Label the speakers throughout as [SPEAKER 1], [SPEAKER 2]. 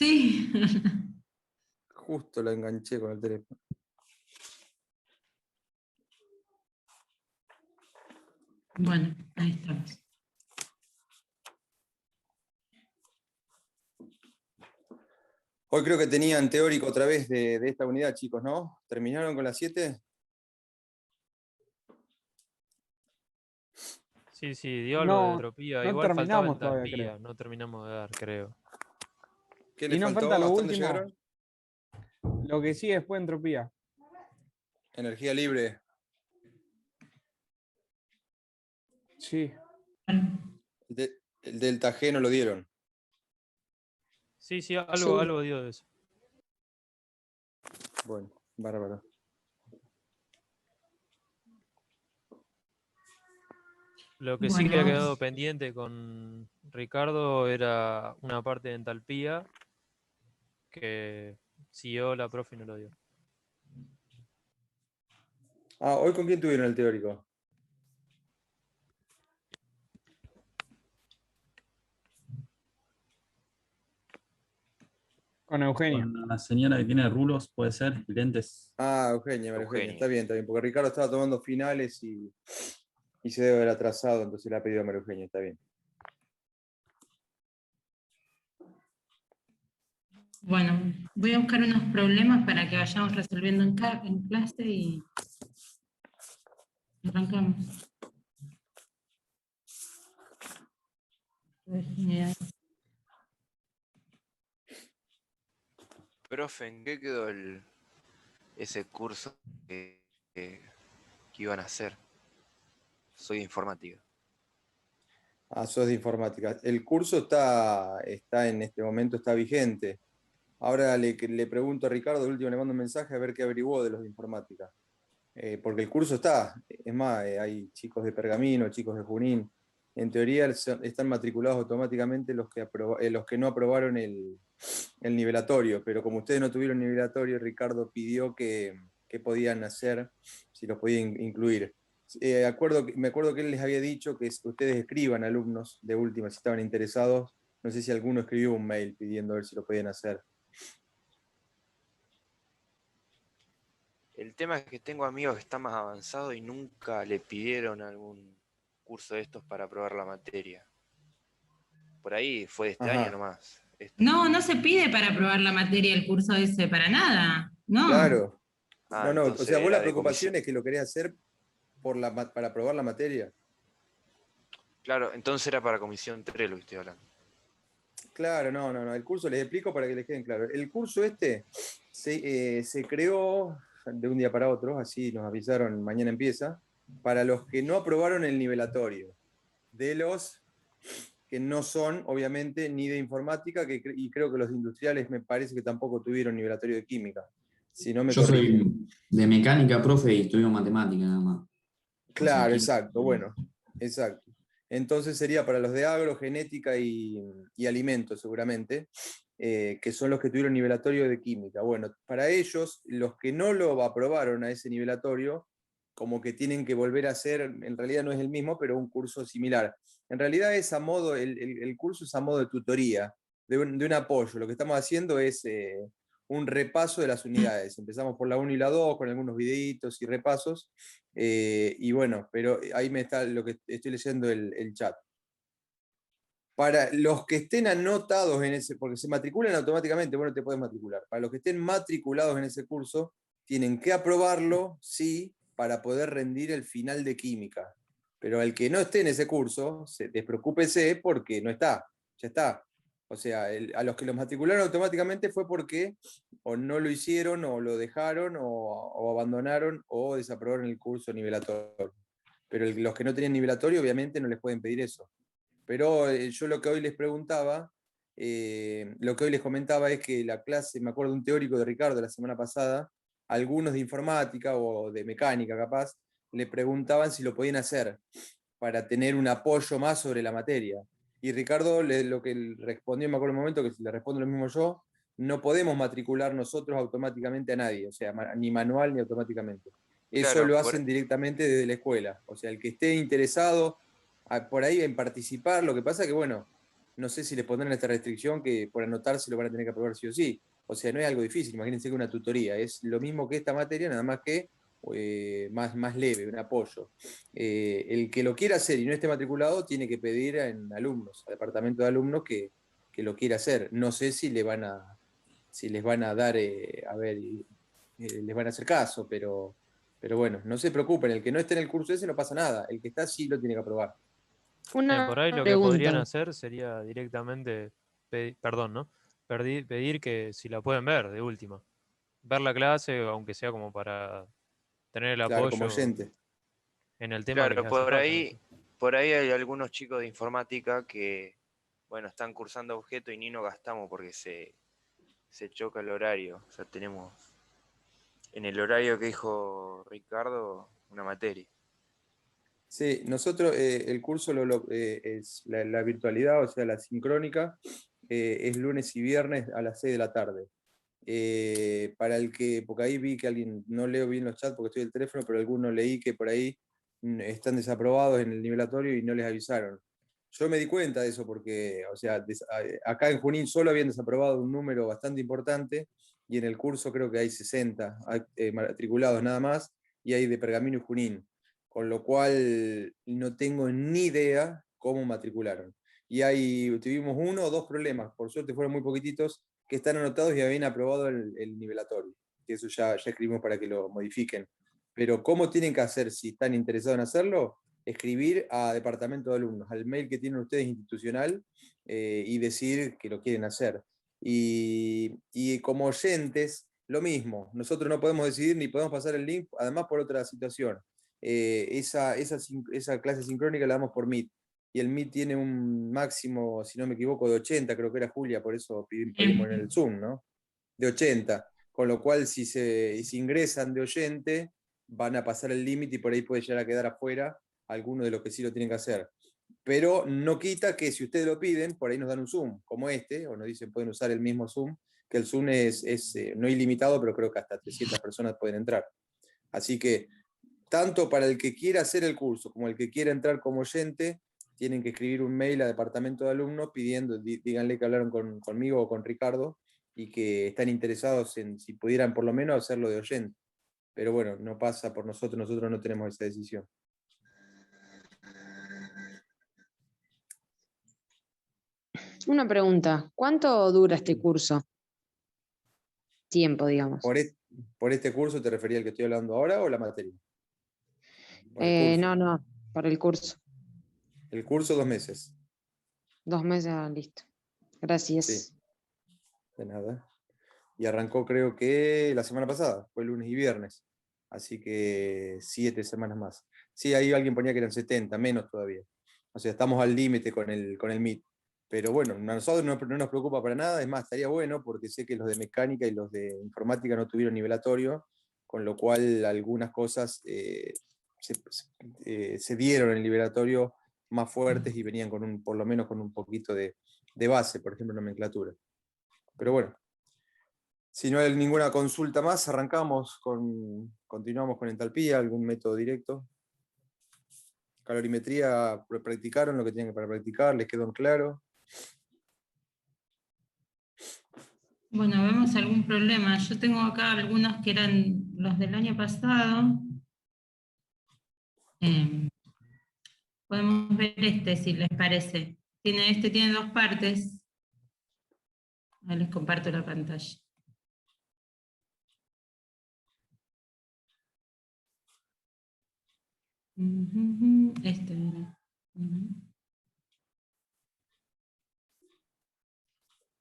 [SPEAKER 1] Sí.
[SPEAKER 2] Justo la enganché con el teléfono.
[SPEAKER 1] Bueno, ahí estamos.
[SPEAKER 2] Hoy creo que tenían teórico otra vez de esta unidad, chicos, ¿no? ¿Terminaron con las 7?
[SPEAKER 3] Sí, dio algo de
[SPEAKER 4] No,
[SPEAKER 3] entropía.
[SPEAKER 4] no
[SPEAKER 3] Igual faltaba
[SPEAKER 4] terminamos todavía,
[SPEAKER 3] entalpía.
[SPEAKER 4] creo.
[SPEAKER 3] No terminamos de dar, creo.
[SPEAKER 2] ¿Qué
[SPEAKER 4] Y
[SPEAKER 2] les
[SPEAKER 4] nos
[SPEAKER 2] faltó?
[SPEAKER 4] falta lo
[SPEAKER 2] ¿Hasta dónde
[SPEAKER 4] último.
[SPEAKER 2] llegaron?
[SPEAKER 4] Lo que sigue después entropía.
[SPEAKER 2] Energía libre.
[SPEAKER 4] Sí.
[SPEAKER 2] El delta G no lo dieron.
[SPEAKER 3] Sí, algo dio de eso.
[SPEAKER 2] Bueno, bárbaro.
[SPEAKER 3] Lo que sí que había quedado pendiente con Ricardo era una parte de entalpía que siguió la profe y no lo dio.
[SPEAKER 2] Ah, ¿hoy con quién tuvieron el teórico?
[SPEAKER 4] Con Eugenio.
[SPEAKER 5] Con la señora que tiene rulos, puede ser, y lentes.
[SPEAKER 2] Ah, Eugenia, María Eugenia. Está bien, porque Ricardo estaba tomando finales y se debe haber atrasado, entonces le ha pedido a María Eugenia, está bien.
[SPEAKER 1] Bueno, voy a buscar unos problemas para que vayamos resolviendo en clase y arrancamos.
[SPEAKER 6] Profe, ¿en qué quedó ese curso que iban a hacer? Soy de informática.
[SPEAKER 2] Ah, sos de informática. El curso está en este momento, está vigente. Ahora le pregunto a Ricardo, de último le mando un mensaje a ver qué averiguó de los de informática. Porque el curso está. Es más, hay chicos de Pergamino, chicos de Junín. En teoría están matriculados automáticamente los que no aprobaron el nivelatorio, pero como ustedes no tuvieron nivelatorio, Ricardo pidió que podían hacer, si los podían incluir. Me acuerdo que él les había dicho que ustedes escriban alumnos de última si estaban interesados. No sé si alguno escribió un mail pidiendo a ver si lo podían hacer.
[SPEAKER 6] El tema es que tengo amigos que están más avanzados y nunca le pidieron algún curso de estos para aprobar la materia. Por ahí fue de este año nomás.
[SPEAKER 1] No se pide para aprobar la materia el curso ese, para nada. No.
[SPEAKER 2] Claro.
[SPEAKER 6] Ah,
[SPEAKER 2] no, o sea, vos la preocupación
[SPEAKER 6] comisión.
[SPEAKER 2] es que lo querés hacer para aprobar la materia.
[SPEAKER 6] Claro, entonces era para comisión 3 lo que estoy hablando.
[SPEAKER 2] Claro, no. El curso les explico para que les queden claro. El curso se creó de un día para otro, así nos avisaron, mañana empieza, para los que no aprobaron el nivelatorio, de los que no son, obviamente, ni de informática, y creo que los industriales me parece que tampoco tuvieron nivelatorio de química. Si no me
[SPEAKER 5] Yo
[SPEAKER 2] corrigen.
[SPEAKER 5] soy de mecánica, profe, y estudio matemática nada más.
[SPEAKER 2] Claro, exacto, bueno, exacto. Entonces sería para los de agro, genética y alimentos, seguramente, que son los que tuvieron nivelatorio de química. Bueno, para ellos, los que no lo aprobaron a ese nivelatorio, como que tienen que volver a hacer, en realidad no es el mismo, pero un curso similar. En realidad es a modo, el curso es a modo de tutoría, de un apoyo. Lo que estamos haciendo es un repaso de las unidades. Empezamos por la 1 y la 2 con algunos videitos y repasos. Y bueno, pero ahí me está lo que estoy leyendo el chat. Para los que estén anotados en ese, porque se matriculan automáticamente, bueno, te puedes matricular. Para los que estén matriculados en ese curso, tienen que aprobarlo, sí, para poder rendir el final de química. Pero el que no esté en ese curso, despreocúpese porque no está, ya está. O sea, a los que los matricularon automáticamente fue porque o no lo hicieron, o lo dejaron, o abandonaron, o desaprobaron el curso nivelatorio. Pero los que no tenían nivelatorio, obviamente, no les pueden pedir eso. Pero yo lo que hoy les preguntaba, lo que hoy les comentaba es que la clase, me acuerdo de un teórico de Ricardo la semana pasada, algunos de informática o de mecánica capaz, le preguntaban si lo podían hacer para tener un apoyo más sobre la materia. Y Ricardo lo que respondió, me acuerdo en un momento, que le respondo lo mismo yo, no podemos matricular nosotros automáticamente a nadie, o sea, ni manual ni automáticamente. Eso
[SPEAKER 6] Claro,
[SPEAKER 2] lo hacen directamente desde la escuela. O sea, el que esté interesado por ahí en participar, lo que pasa que, bueno, no sé si les pondrán esta restricción que por anotarse lo van a tener que aprobar sí o sí. O sea, no es algo difícil, imagínense que una tutoría es lo mismo que esta materia, nada más que más leve, un apoyo. El que lo quiera hacer y no esté matriculado tiene que pedir en alumnos, al departamento de alumnos que lo quiera hacer. No sé si les van a dar, les van a hacer caso, pero bueno, no se preocupen, el que no esté en el curso ese no pasa nada, el que está sí lo tiene que aprobar.
[SPEAKER 3] Por ahí lo que podrían hacer sería directamente, perdón, ¿no? Pedir que si la pueden ver, de última. Ver la clase, aunque sea como para tener el
[SPEAKER 2] Claro, como
[SPEAKER 3] apoyo
[SPEAKER 2] oyente.
[SPEAKER 3] en el tema que
[SPEAKER 6] Claro,
[SPEAKER 3] les hace falta. ¿No?
[SPEAKER 6] por ahí hay algunos chicos de informática que, bueno, están cursando objeto y ni nos gastamos porque se choca el horario. O sea, tenemos en el horario que dijo Ricardo una materia.
[SPEAKER 2] Sí, nosotros el curso es la virtualidad, o sea, la sincrónica, es lunes y viernes a las 6 de la tarde. Para el que, porque ahí vi que alguien, no leo bien los chats porque estoy en el teléfono, pero algunos leí que por ahí están desaprobados en el nivelatorio y no les avisaron. Yo me di cuenta de eso porque, o sea, acá en Junín solo habían desaprobado un número bastante importante y en el curso creo que hay 60 matriculados nada más y hay de Pergamino y Junín, con lo cual no tengo ni idea cómo matricularon. Y tuvimos 1 o 2 problemas, por suerte fueron muy poquititos, que están anotados y habían aprobado el nivelatorio. Que eso ya escribimos para que lo modifiquen. Pero ¿cómo tienen que hacer si están interesados en hacerlo? Escribir a departamento de alumnos, al mail que tienen ustedes institucional, y decir que lo quieren hacer. Y como oyentes, lo mismo. Nosotros no podemos decidir ni podemos pasar el link, además por otra situación. Esa clase sincrónica la damos por Meet. Y el Meet tiene un máximo, si no me equivoco, de 80, creo que era Julia, por eso pedimos en el Zoom, ¿no? De 80. Con lo cual, si ingresan de oyente, van a pasar el límite y por ahí puede llegar a quedar afuera alguno de los que sí lo tienen que hacer. Pero no quita que si ustedes lo piden, por ahí nos dan un Zoom, como este, o nos dicen pueden usar el mismo Zoom, que el Zoom es no ilimitado, pero creo que hasta 300 personas pueden entrar. Así que, tanto para el que quiera hacer el curso como el que quiera entrar como oyente, tienen que escribir un mail a departamento de alumnos pidiendo, díganle que hablaron conmigo o con Ricardo y que están interesados en si pudieran por lo menos hacerlo de oyente. Pero bueno, no pasa por nosotros no tenemos esa decisión.
[SPEAKER 7] Una pregunta, ¿cuánto dura este curso? Tiempo, digamos.
[SPEAKER 2] ¿Por este curso te refería al que estoy hablando ahora o la materia?
[SPEAKER 7] No, por el curso.
[SPEAKER 2] El curso 2 meses.
[SPEAKER 7] 2 meses, listo. Gracias.
[SPEAKER 2] Sí, de nada. Y arrancó creo que la semana pasada, fue lunes y viernes. Así que 7 semanas más. Sí, ahí alguien ponía que eran 70, menos todavía. O sea, estamos al límite con el Meet. Pero bueno, a nosotros no nos preocupa para nada, es más, estaría bueno porque sé que los de mecánica y los de informática no tuvieron nivelatorio, con lo cual algunas cosas se dieron en el nivelatorio más fuertes y venían por lo menos con un poquito de base, por ejemplo, nomenclatura. Pero bueno, si no hay ninguna consulta más, continuamos con entalpía, algún método directo. Calorimetría, practicaron lo que tenían para practicar, les quedó en claro.
[SPEAKER 1] Bueno, vemos algún problema. Yo tengo acá algunos que eran los del año pasado. Podemos ver si les parece. Tiene 2 partes. Ahí les comparto la pantalla. Era.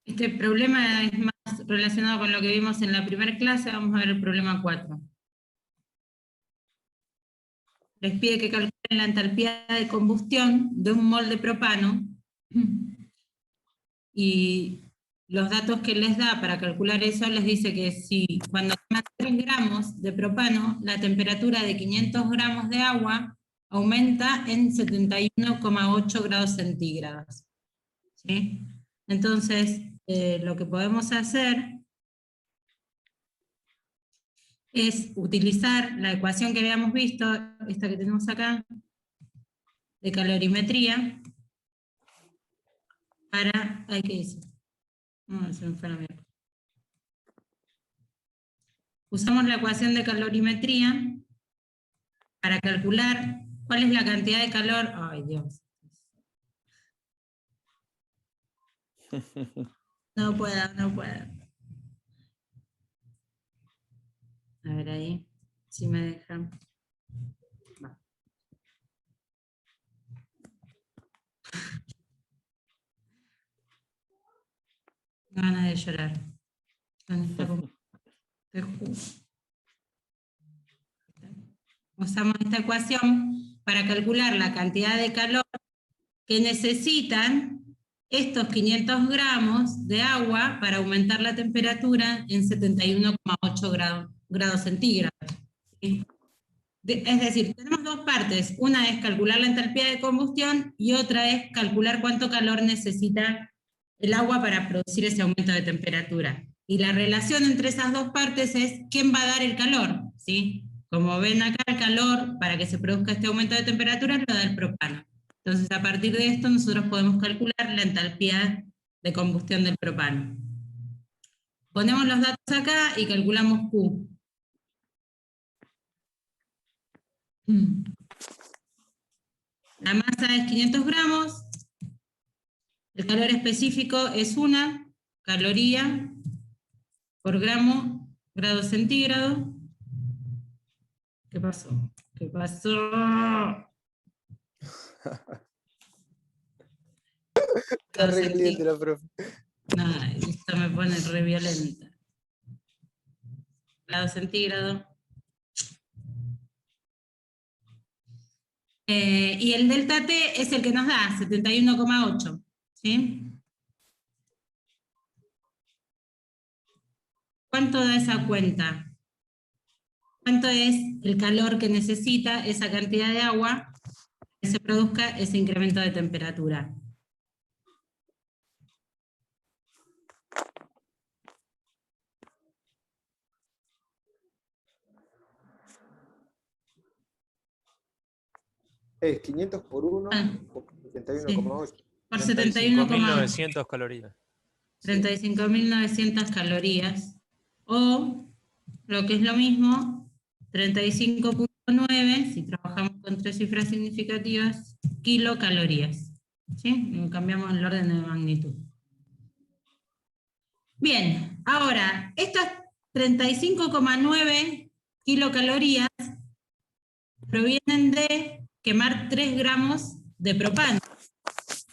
[SPEAKER 1] Este problema es más relacionado con lo que vimos en la primera clase. Vamos a ver el problema 4. Les pide que calculen la entalpía de combustión de un mol de propano y los datos que les da para calcular eso les dice que cuando queman 3 gramos de propano, la temperatura de 500 gramos de agua aumenta en 71,8 grados centígrados. ¿Sí? Entonces, lo que podemos hacer es utilizar la ecuación que habíamos visto, esta que tenemos acá, de calorimetría, para... Ay, ¿qué hice? No, se me fue la mierda. Usamos la ecuación de calorimetría para calcular cuál es la cantidad de calor. Ay, Dios. No puedo, no puedo. A ver ahí, si me dejan. Va. Ganas de llorar. Te juro. Usamos esta ecuación para calcular la cantidad de calor que necesitan estos 500 gramos de agua para aumentar la temperatura en 71,8 grados centígrados. ¿Sí? Es decir, tenemos dos partes. Una es calcular la entalpía de combustión y otra es calcular cuánto calor necesita el agua para producir ese aumento de temperatura. Y la relación entre esas dos partes es quién va a dar el calor, ¿sí? Como ven acá, el calor para que se produzca este aumento de temperatura lo da el propano. Entonces, a partir de esto, nosotros podemos calcular la entalpía de combustión del propano. Ponemos los datos acá y calculamos Q. La masa es 500 gramos. El calor específico es 1 caloría por grado centígrado. ¿Qué pasó? ¿Qué pasó?
[SPEAKER 2] Está re caliente la profe.
[SPEAKER 1] No, esto me pone re violenta. Grado centígrado. Y el delta T es el que nos da 71,8. ¿Sí? ¿Cuánto da esa cuenta? ¿Cuánto es el calor que necesita esa cantidad de agua para que se produzca ese incremento de temperatura?
[SPEAKER 2] Es 500 por 1, por 71,8.
[SPEAKER 1] Sí. Por 71,8.
[SPEAKER 3] 35.900 calorías.
[SPEAKER 1] 35.900 calorías. O, lo que es lo mismo, 35,9, si trabajamos con 3 cifras significativas, kilocalorías. ¿Sí? Cambiamos el orden de magnitud. Bien, ahora, estas 35,9 kilocalorías provienen de quemar 3 gramos de propano.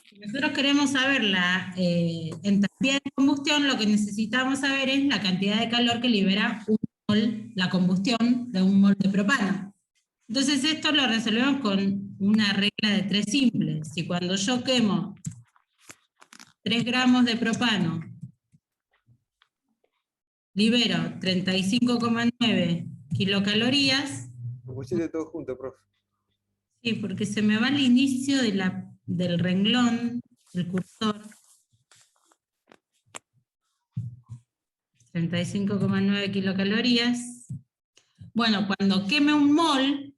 [SPEAKER 1] Si nosotros queremos saber la entalpía de combustión, lo que necesitamos saber es la cantidad de calor que libera un mol, la combustión de un mol de propano. Entonces esto lo resolvemos con una regla de 3 simple. Si cuando yo quemo 3 gramos de propano, libero 35,9 kilocalorías.
[SPEAKER 2] Lo pusiste todo junto, profe.
[SPEAKER 1] Sí, porque se me va al inicio del renglón, el cursor. 35,9 kilocalorías. Bueno, cuando queme un mol,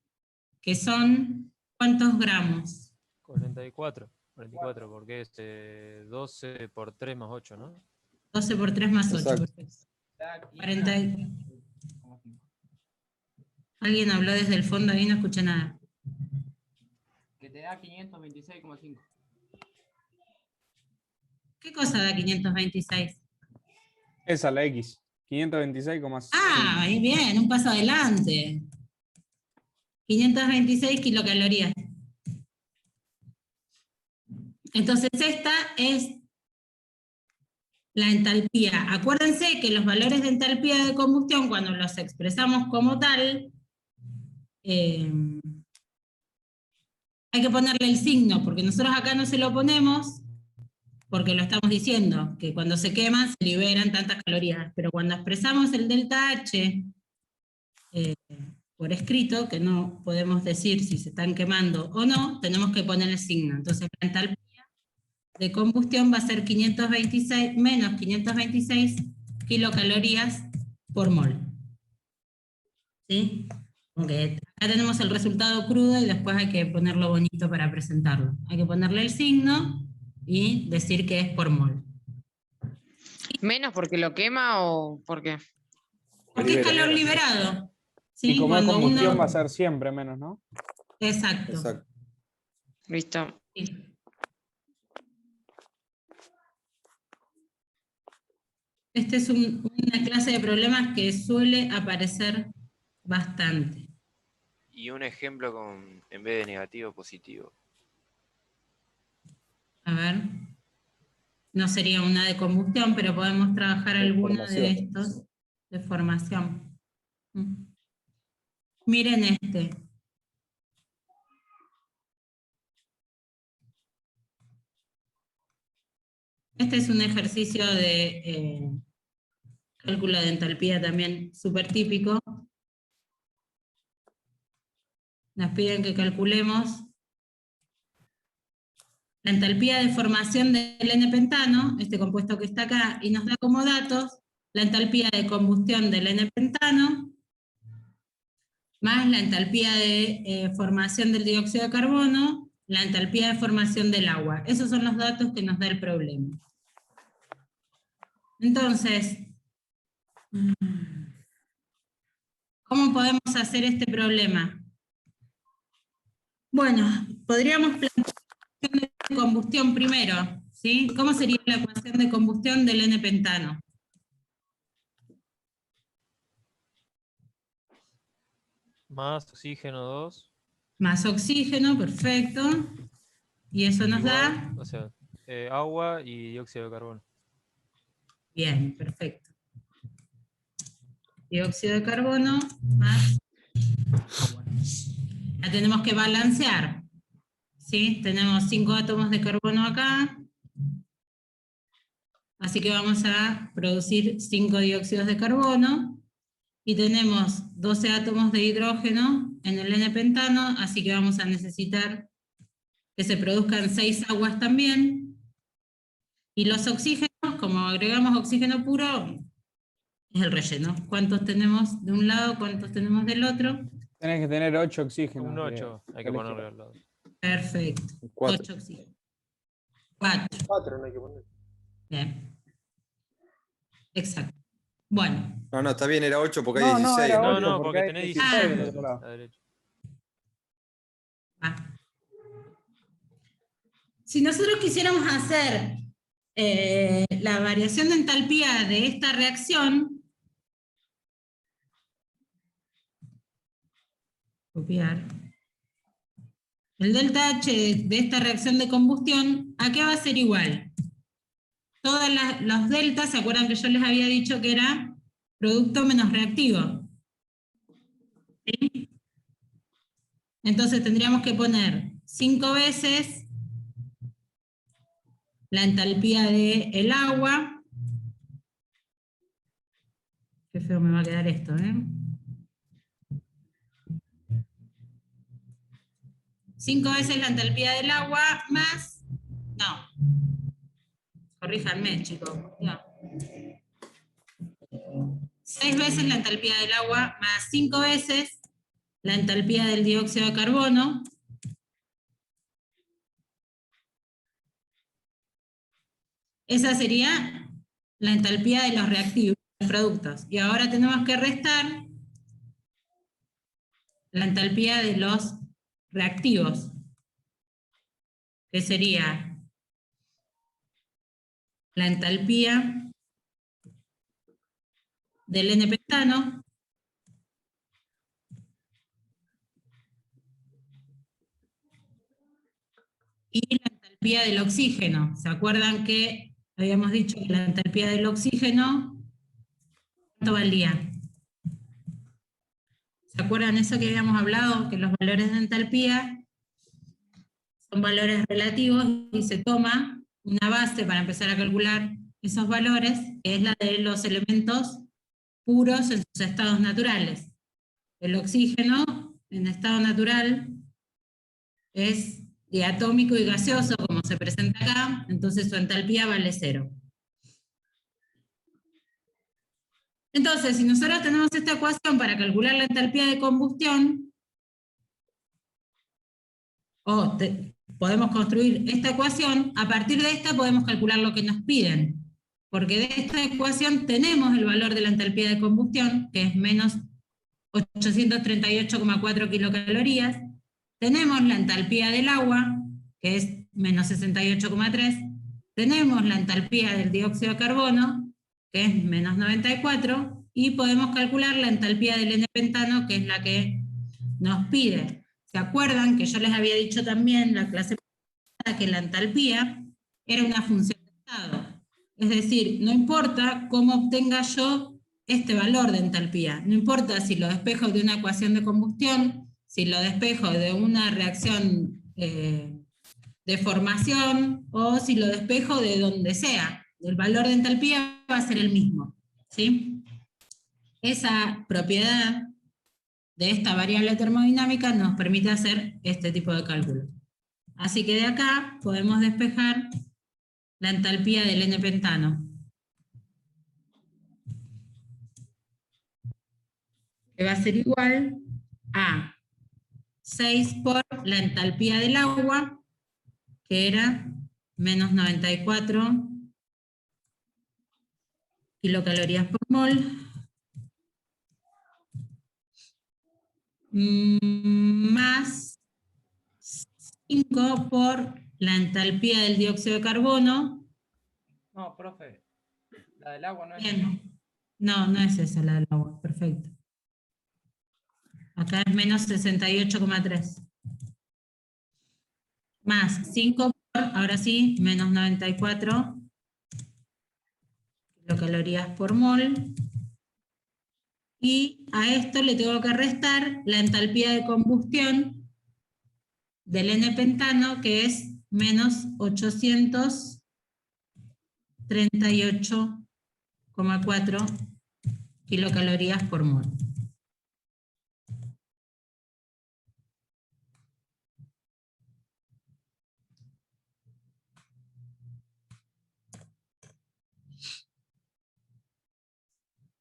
[SPEAKER 1] que son, ¿cuántos gramos?
[SPEAKER 3] 44, porque es 12 por 3 más 8, ¿no?
[SPEAKER 1] 12 por 3 más 8.
[SPEAKER 2] Exacto.
[SPEAKER 1] Perfecto. 40. Alguien habló desde el fondo ahí, no escuché nada.
[SPEAKER 8] Que te da 526,5.
[SPEAKER 1] ¿Qué cosa da 526?
[SPEAKER 4] Esa, la X. 526,5.
[SPEAKER 1] Ah, ahí bien, un paso adelante. 526 kilocalorías. Entonces esta es la entalpía. Acuérdense que los valores de entalpía de combustión, cuando los expresamos como tal, hay que ponerle el signo, porque nosotros acá no se lo ponemos, porque lo estamos diciendo, que cuando se queman se liberan tantas calorías, pero cuando expresamos el delta H por escrito, que no podemos decir si se están quemando o no, tenemos que poner el signo. Entonces la entalpía de combustión va a ser 526 menos 526 kilocalorías por mol. ¿Sí? Porque acá tenemos el resultado crudo y después hay que ponerlo bonito para presentarlo. Hay que ponerle el signo y decir que es por mol.
[SPEAKER 7] ¿Menos porque lo quema o por qué?
[SPEAKER 1] Porque es calor liberado.
[SPEAKER 4] Y
[SPEAKER 1] ¿Sí?
[SPEAKER 4] como es
[SPEAKER 1] Cuando
[SPEAKER 4] combustión
[SPEAKER 1] uno...
[SPEAKER 4] va a ser siempre menos, ¿no?
[SPEAKER 1] Exacto.
[SPEAKER 2] Exacto.
[SPEAKER 7] Listo.
[SPEAKER 1] Sí. Esta es una clase de problemas que suele aparecer bastante.
[SPEAKER 6] Y un ejemplo con, en vez de negativo, positivo.
[SPEAKER 1] A ver. No sería una de combustión, pero podemos trabajar alguna de
[SPEAKER 2] formación.
[SPEAKER 1] estos de formación. Miren este. Este es un ejercicio de cálculo de entalpía también súper típico. Nos piden que calculemos la entalpía de formación del N-pentano, este compuesto que está acá, y nos da como datos la entalpía de combustión del N-pentano, más la entalpía de formación del dióxido de carbono, la entalpía de formación del agua. Esos son los datos que nos da el problema. Entonces, ¿cómo podemos hacer este problema? Bueno, podríamos plantear la ecuación de combustión primero, ¿sí? ¿Cómo sería la ecuación de combustión del N-pentano?
[SPEAKER 3] Más oxígeno 2.
[SPEAKER 1] Más oxígeno, perfecto. Y eso nos da...
[SPEAKER 3] O sea, agua y dióxido de carbono.
[SPEAKER 1] Bien, perfecto. Dióxido de carbono más agua. La tenemos que balancear. ¿Sí? Tenemos 5 átomos de carbono acá. Así que vamos a producir 5 dióxidos de carbono. Y tenemos 12 átomos de hidrógeno en el N-pentano, así que vamos a necesitar que se produzcan 6 aguas también. Y los oxígenos, como agregamos oxígeno puro, es el relleno. ¿Cuántos tenemos de un lado, cuántos tenemos del otro?
[SPEAKER 4] Tenés que tener 8 oxígenos.
[SPEAKER 3] Un 8 hay que ponerle al lado.
[SPEAKER 1] Perfecto.
[SPEAKER 2] 4.
[SPEAKER 1] 8 oxígenos. 4.
[SPEAKER 9] 4 no hay que poner.
[SPEAKER 1] Bien. Exacto. Bueno.
[SPEAKER 2] No, está bien, era 8 porque
[SPEAKER 4] No,
[SPEAKER 2] hay 16.
[SPEAKER 4] era
[SPEAKER 3] No,
[SPEAKER 4] 8
[SPEAKER 3] no, porque
[SPEAKER 4] hay
[SPEAKER 3] tenés
[SPEAKER 4] 16 del
[SPEAKER 3] 16
[SPEAKER 4] otro lado.
[SPEAKER 3] a la derecha.
[SPEAKER 1] Si nosotros quisiéramos hacer la variación de entalpía de esta reacción, copiar, el delta H de esta reacción de combustión, ¿a qué va a ser igual? Todos los deltas, ¿se acuerdan que yo les había dicho que era producto menos reactivo? ¿Sí? Entonces tendríamos que poner 5 veces la entalpía del agua. Qué feo me va a quedar esto, ¿eh? 5 veces la entalpía del agua más... No. Corríjanme, chicos. No. 6 veces la entalpía del agua más 5 veces la entalpía del dióxido de carbono. Esa sería la entalpía de los reactivos, los productos. Y ahora tenemos que restar la entalpía de los reactivos, que sería la entalpía del N-pentano y la entalpía del oxígeno. ¿Se acuerdan que habíamos dicho que la entalpía del oxígeno, ¿cuánto valía? ¿Se acuerdan eso que habíamos hablado? Que los valores de entalpía son valores relativos y se toma una base para empezar a calcular esos valores, que es la de los elementos puros en sus estados naturales. El oxígeno en estado natural es diatómico y gaseoso, como se presenta acá, entonces su entalpía vale 0. Entonces, si nosotros tenemos esta ecuación para calcular la entalpía de combustión, podemos construir esta ecuación, a partir de esta podemos calcular lo que nos piden, porque de esta ecuación tenemos el valor de la entalpía de combustión, que es menos 838,4 kilocalorías, tenemos la entalpía del agua, que es menos 68,3, tenemos la entalpía del dióxido de carbono, que es menos 94, y podemos calcular la entalpía del N-pentano, que es la que nos pide. ¿Se acuerdan que yo les había dicho también en la clase pasada que la entalpía era una función de estado? Es decir, no importa cómo obtenga yo este valor de entalpía, no importa si lo despejo de una ecuación de combustión, si lo despejo de una reacción de formación, o si lo despejo de donde sea, el valor de entalpía va a ser el mismo, ¿sí? Esa propiedad de esta variable termodinámica nos permite hacer este tipo de cálculo. Así que de acá podemos despejar la entalpía del N-pentano, que va a ser igual a 6 por la entalpía del agua, que era menos 94 kilocalorías por mol, más 5 por la entalpía del dióxido de carbono.
[SPEAKER 8] No, profe. La del agua no es.
[SPEAKER 1] Bien. No, no es esa la del agua, perfecto. Acá es menos 68,3. Más 5 por, ahora sí, menos 94 kilocalorías por mol. Y a esto le tengo que restar la entalpía de combustión del N-pentano, que es menos 838,4 kilocalorías por mol.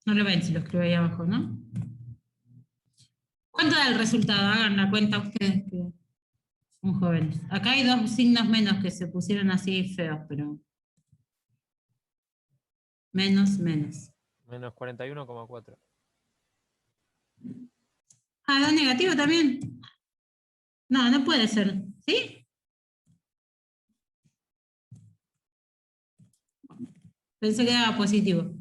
[SPEAKER 1] No lo ven si lo escribo ahí abajo, ¿no? ¿Cuánto da el resultado? Hagan la cuenta ustedes que son jóvenes. Acá hay 2 signos menos que se pusieron así feos, pero... Menos.
[SPEAKER 3] Menos 41,4.
[SPEAKER 1] Ah, da negativo también. No, no puede ser. ¿Sí? Pensé que daba positivo.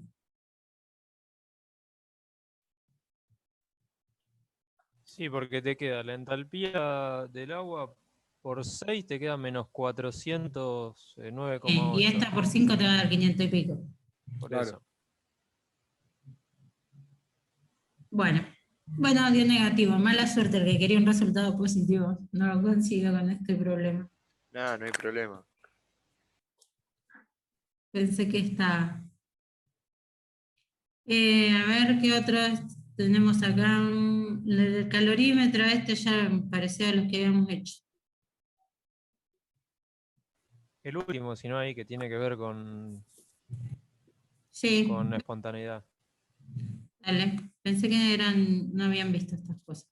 [SPEAKER 3] Sí, porque te queda la entalpía del agua por 6, te queda menos 409,8.
[SPEAKER 1] Y esta por 5 te va a dar 500 y pico.
[SPEAKER 3] Por
[SPEAKER 2] Claro.
[SPEAKER 3] eso.
[SPEAKER 1] Bueno, dio negativo. Mala suerte, el que quería un resultado positivo. No lo consigo con este problema.
[SPEAKER 6] Nada, no hay problema.
[SPEAKER 1] Pensé que está... a ver qué otros tenemos acá. El calorímetro este ya parecía a los que habíamos hecho.
[SPEAKER 3] El último, si no hay, que tiene que ver con
[SPEAKER 1] Sí,
[SPEAKER 3] espontaneidad.
[SPEAKER 1] dale. Pensé que no habían visto estas cosas.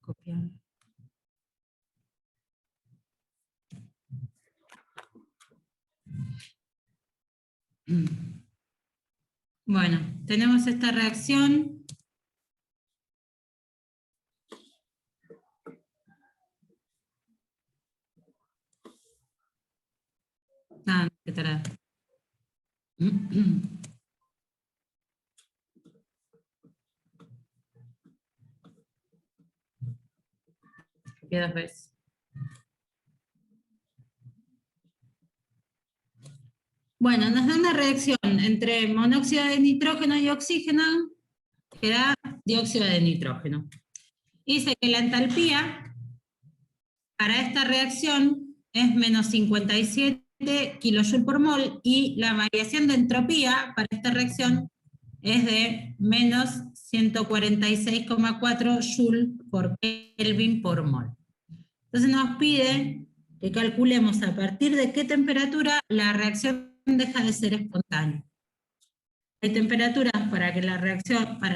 [SPEAKER 1] Copiar. Bueno, tenemos esta reacción. Ah, qué tarada. Copié 2 veces. Bueno, nos da una reacción entre monóxido de nitrógeno y oxígeno, que da dióxido de nitrógeno. Dice que la entalpía para esta reacción es menos 57 kilojoules por mol, y la variación de entropía para esta reacción es de menos 146,4 joules por Kelvin por mol. Entonces nos pide que calculemos a partir de qué temperatura la reacción deja de ser espontánea. Hay temperaturas para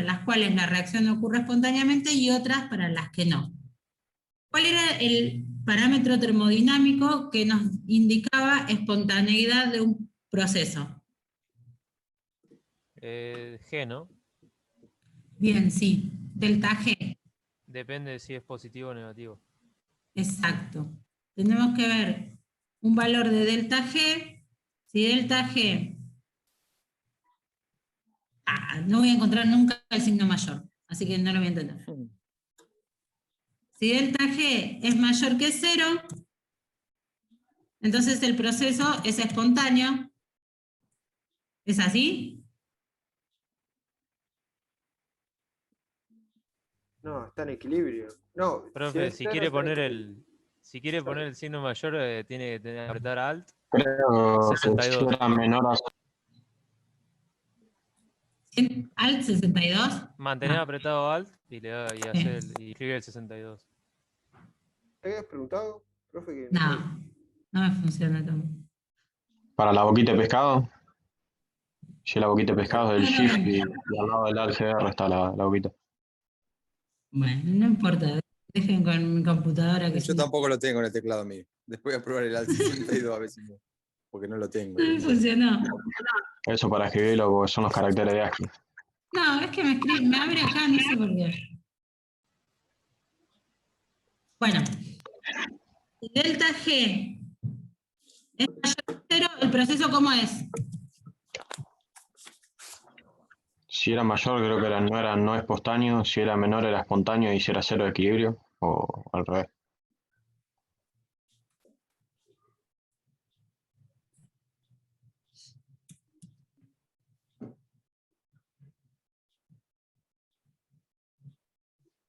[SPEAKER 1] las cuales la reacción ocurre espontáneamente y otras para las que no. ¿Cuál era el parámetro termodinámico que nos indicaba espontaneidad de un proceso?
[SPEAKER 3] G, ¿no?
[SPEAKER 1] Bien, sí, delta G.
[SPEAKER 3] Depende de si es positivo o negativo.
[SPEAKER 1] Exacto. Tenemos que ver un valor de delta G. Si delta G... no voy a encontrar nunca el signo mayor, así que no lo voy a entender. Si delta G es mayor que 0, entonces el proceso es espontáneo. ¿Es así?
[SPEAKER 2] No, está en equilibrio. No,
[SPEAKER 3] Profe,
[SPEAKER 2] es
[SPEAKER 3] si
[SPEAKER 2] cero,
[SPEAKER 3] quiere
[SPEAKER 2] está en
[SPEAKER 3] poner
[SPEAKER 2] equilibrio.
[SPEAKER 3] el signo mayor, tiene que apretar Alt
[SPEAKER 9] Creo que si
[SPEAKER 3] 62.
[SPEAKER 9] era menor a
[SPEAKER 1] ¿Alt 62?
[SPEAKER 3] Mantener
[SPEAKER 1] No.
[SPEAKER 3] apretado Alt y y escribe el 62.
[SPEAKER 2] ¿Te habías preguntado, profe? Que
[SPEAKER 1] No, no me funciona tampoco.
[SPEAKER 9] para la boquita de pescado. Si la boquita de pescado es el shift y al lado del ALGR está la boquita.
[SPEAKER 1] Bueno, no importa. Dejen con mi computadora que
[SPEAKER 2] Yo
[SPEAKER 1] si no
[SPEAKER 2] tampoco lo tengo en el teclado mío. Después voy a probar el Alt 62 a ver si no. Porque no lo tengo.
[SPEAKER 1] me funcionó.
[SPEAKER 9] Eso para escribirlo porque son los caracteres de ASCII.
[SPEAKER 1] No, es que me abre acá, no sé por qué. Bueno, si delta G es mayor que 0, ¿el proceso cómo es?
[SPEAKER 9] Si era mayor creo que no es espontáneo, si era menor era espontáneo y si era cero de equilibrio, o al revés.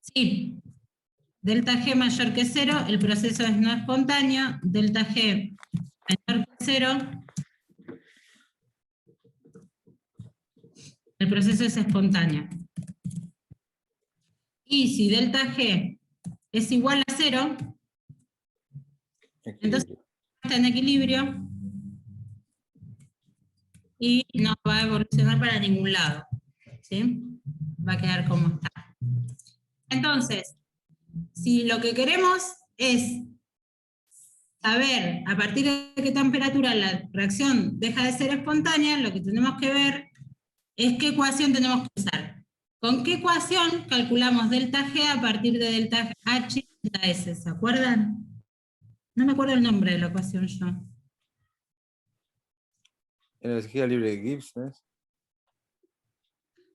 [SPEAKER 1] Sí. Delta G mayor que 0, el proceso es no espontáneo. Delta G menor que 0, el proceso es espontáneo. Y si delta G es igual a 0, entonces está en equilibrio y no va a evolucionar para ningún lado. ¿Sí? Va a quedar como está. Entonces, si lo que queremos es saber a partir de qué temperatura la reacción deja de ser espontánea, lo que tenemos que ver es qué ecuación tenemos que usar. ¿Con qué ecuación calculamos delta G a partir de delta H y delta S? ¿Se acuerdan? No me acuerdo el nombre de la ecuación yo.
[SPEAKER 2] Energía libre de Gibbs, ¿no es?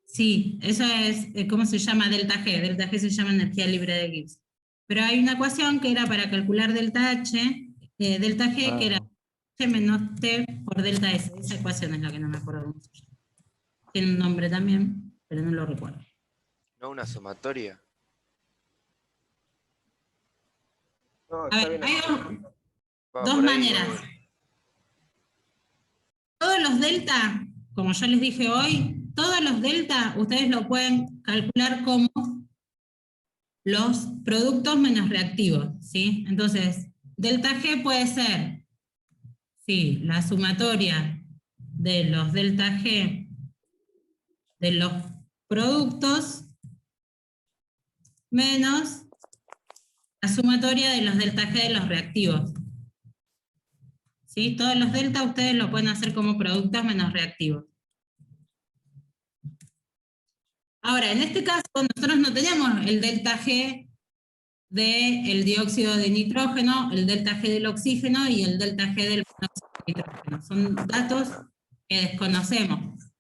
[SPEAKER 1] Sí, eso es, ¿cómo se llama? Delta G. Delta G se llama energía libre de Gibbs. Pero hay una ecuación que era para calcular delta H, delta G, que era H menos T por delta S. Esa ecuación es la que no me acuerdo cómo se llama. Tiene un nombre también, pero no lo recuerdo.
[SPEAKER 6] ¿No una sumatoria?
[SPEAKER 2] No,
[SPEAKER 1] A
[SPEAKER 2] está
[SPEAKER 1] ver,
[SPEAKER 2] bien.
[SPEAKER 1] hay
[SPEAKER 6] Va
[SPEAKER 1] dos
[SPEAKER 6] por ahí,
[SPEAKER 1] maneras. Todos los delta, como yo les dije hoy, todos los delta ustedes lo pueden calcular como los productos menos reactivos, ¿sí? Entonces, delta G puede ser, sí, la sumatoria de los delta G de los productos menos la sumatoria de los delta G de los reactivos. ¿Sí? Todos los delta ustedes lo pueden hacer como productos menos reactivos. Ahora, en este caso, nosotros no tenemos el delta G del dióxido de nitrógeno, el delta G del oxígeno y el delta G del monóxido de nitrógeno. Son datos que desconocemos.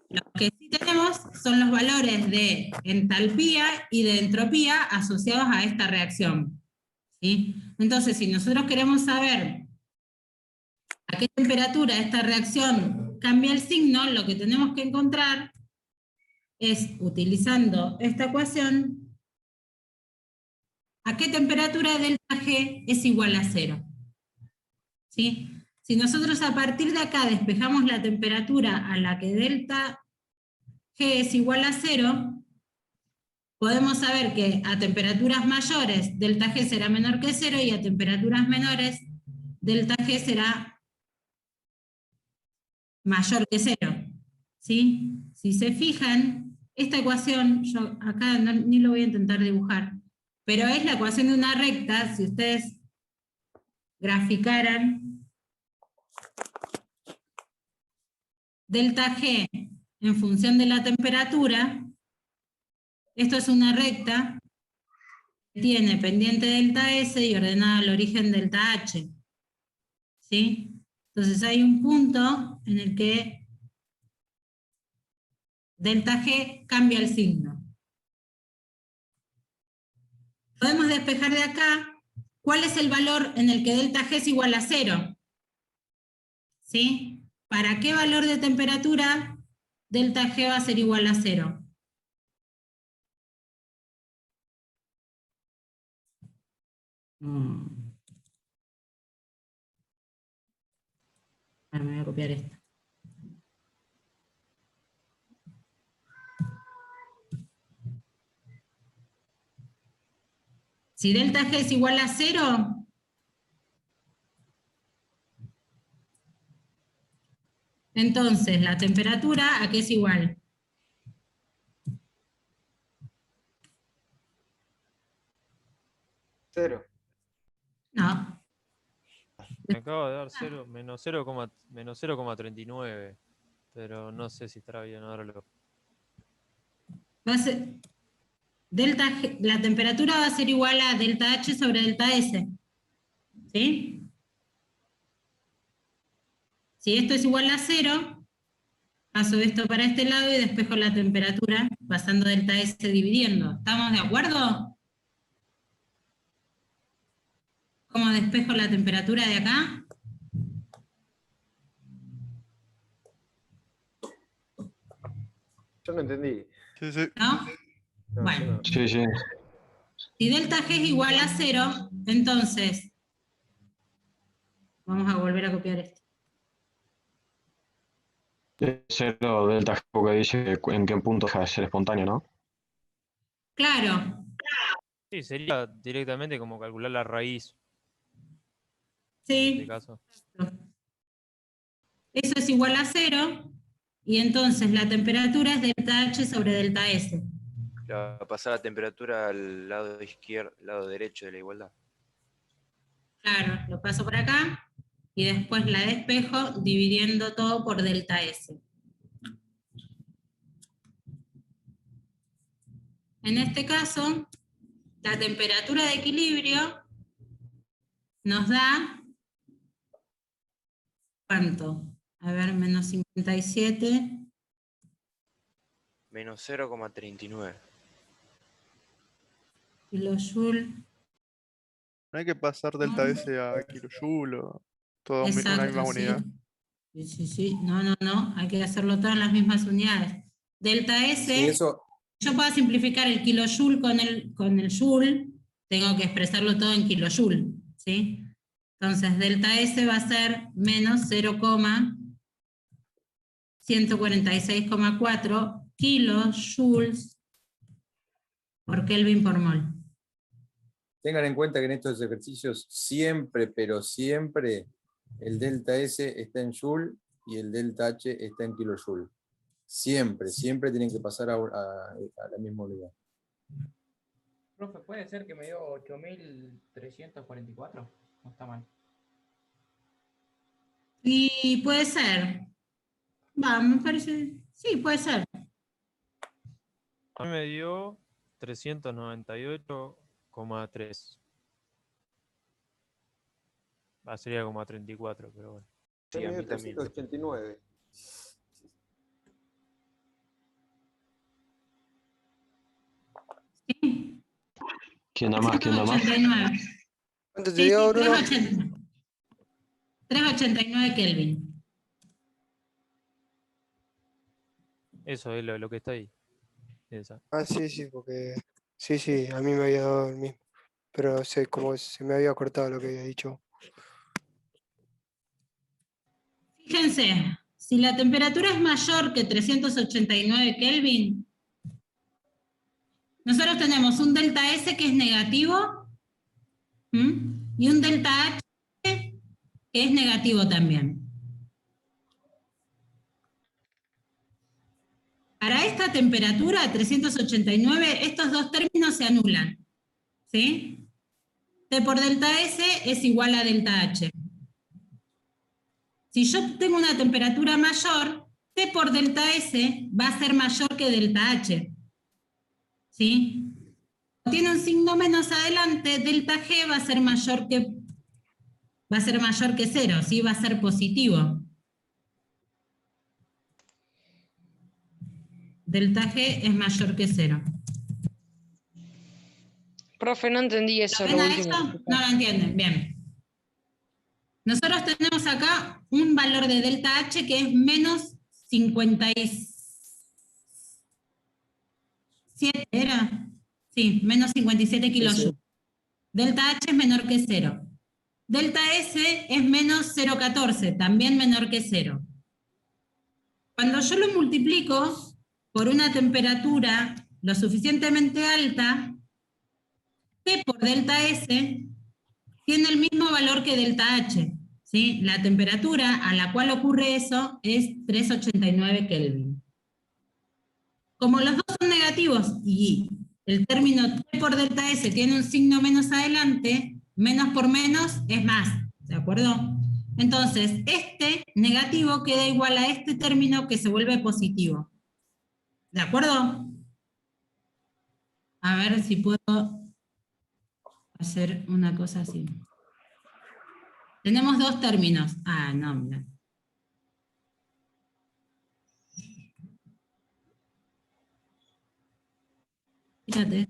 [SPEAKER 1] Lo que sí tenemos son los valores de entalpía y de entropía asociados a esta reacción. ¿Sí? Entonces, si nosotros queremos saber a qué temperatura esta reacción cambia el signo, lo que tenemos que encontrar es, utilizando esta ecuación, a qué temperatura delta G es igual a 0. ¿Sí? Si nosotros a partir de acá despejamos la temperatura a la que delta G es igual a 0, podemos saber que a temperaturas mayores delta G será menor que 0 y a temperaturas menores delta G será mayor que 0. ¿Sí? Si se fijan, esta ecuación, yo acá ni lo voy a intentar dibujar, pero es la ecuación de una recta. Si ustedes graficaran delta G en función de la temperatura, esto es una recta que tiene pendiente delta S y ordenada al origen delta H. ¿Sí? Entonces hay un punto en el que delta G cambia el signo. Podemos despejar de acá cuál es el valor en el que delta G es igual a 0. ¿Sí? ¿Para qué valor de temperatura delta G va a ser igual a 0? Ahora me voy a copiar esto. Si delta G es igual a 0, entonces la temperatura, ¿a qué es igual?
[SPEAKER 2] Cero.
[SPEAKER 1] No.
[SPEAKER 3] Me acaba de dar menos 0,39, pero no sé si estará bien ahora lo...
[SPEAKER 1] Va a ser, delta G, la temperatura va a ser igual a delta H sobre delta S. ¿Sí? Si esto es igual a 0, paso esto para este lado y despejo la temperatura pasando delta S dividiendo. ¿Estamos de acuerdo? ¿Cómo despejo la temperatura de acá?
[SPEAKER 2] Yo no entendí.
[SPEAKER 10] Sí, sí.
[SPEAKER 1] ¿No?
[SPEAKER 2] No,
[SPEAKER 1] Bueno.
[SPEAKER 2] yo no.
[SPEAKER 9] Sí, sí.
[SPEAKER 1] Si delta G es igual a 0, entonces, vamos a volver a copiar esto.
[SPEAKER 9] Cero delta G, porque dice en qué punto deja de ser espontáneo, ¿no?
[SPEAKER 1] Claro,
[SPEAKER 3] Sí, sería directamente como calcular la raíz. En
[SPEAKER 1] sí.
[SPEAKER 3] este caso.
[SPEAKER 1] Eso es igual a 0, y entonces la temperatura es delta H sobre delta S.
[SPEAKER 6] Pasar la temperatura al lado izquierdo, lado derecho de la igualdad.
[SPEAKER 1] Claro, lo paso por acá, y después la despejo dividiendo todo por delta S. En este caso, la temperatura de equilibrio nos da, ¿cuánto? A ver, menos 57.
[SPEAKER 6] Menos 0,39.
[SPEAKER 1] Kilojoule.
[SPEAKER 10] No hay que pasar delta S a kilojoule o toda una
[SPEAKER 1] Exacto,
[SPEAKER 10] misma unidad.
[SPEAKER 1] Sí. No. Hay que hacerlo todo en las mismas unidades. Delta S,
[SPEAKER 2] Sí, eso,
[SPEAKER 1] yo puedo simplificar el kilojoule con el joule, tengo que expresarlo todo en kilojoule, ¿sí? Entonces, delta S va a ser menos 0,146,4 kilojoules por Kelvin por mol.
[SPEAKER 2] tengan en cuenta que en estos ejercicios siempre, pero siempre, el delta S está en joule y el delta H está en kilojoule. Siempre tienen que pasar a la misma unidad.
[SPEAKER 8] Profe, ¿puede ser que me dio 8.344? No está mal.
[SPEAKER 1] Y puede ser. Va, me parece. Sí, puede ser.
[SPEAKER 3] A mí me dio 398,3. Sería como a 34, pero bueno.
[SPEAKER 6] Sí, a mí también.
[SPEAKER 2] 389.
[SPEAKER 1] Sí.
[SPEAKER 9] ¿Quién da más? ¿Quién da más?
[SPEAKER 1] 389.
[SPEAKER 11] ¿Cuánto te dio, Bruno?
[SPEAKER 1] 389 Kelvin.
[SPEAKER 3] Eso es lo que está ahí. Esa.
[SPEAKER 11] Ah, sí, porque... Sí, a mí me había dado el mismo. Pero como se me había cortado lo que había dicho.
[SPEAKER 1] Fíjense, si la temperatura es mayor que 389 Kelvin, nosotros tenemos un delta S que es negativo, y un delta H que es negativo también. Para esta temperatura, 389, estos dos términos se anulan, ¿sí? T por delta S es igual a delta H. Si yo tengo una temperatura mayor, T por delta S va a ser mayor que delta H. ¿Sí? Tiene un signo menos adelante, delta G va a ser mayor que 0, ¿sí? Va a ser positivo. Delta G es mayor que 0.
[SPEAKER 7] Profe, no entendí eso.
[SPEAKER 1] ¿Lo ven a eso? No lo entienden, bien. Nosotros tenemos acá un valor de delta H que es menos 57, ¿era? Sí, menos 57 kilojoules. Delta H es menor que 0. Delta S es menos 0,14, también menor que 0. Cuando yo lo multiplico por una temperatura lo suficientemente alta, T por delta S tiene el mismo valor que delta H. ¿Sí? La temperatura a la cual ocurre eso es 389 Kelvin. Como los dos son negativos y el término T por delta S tiene un signo menos adelante, menos por menos es más, ¿de acuerdo? Entonces, este negativo queda igual a este término que se vuelve positivo. ¿De acuerdo? A ver si puedo hacer una cosa así. Tenemos dos términos. Ah, no, mira. Fíjate.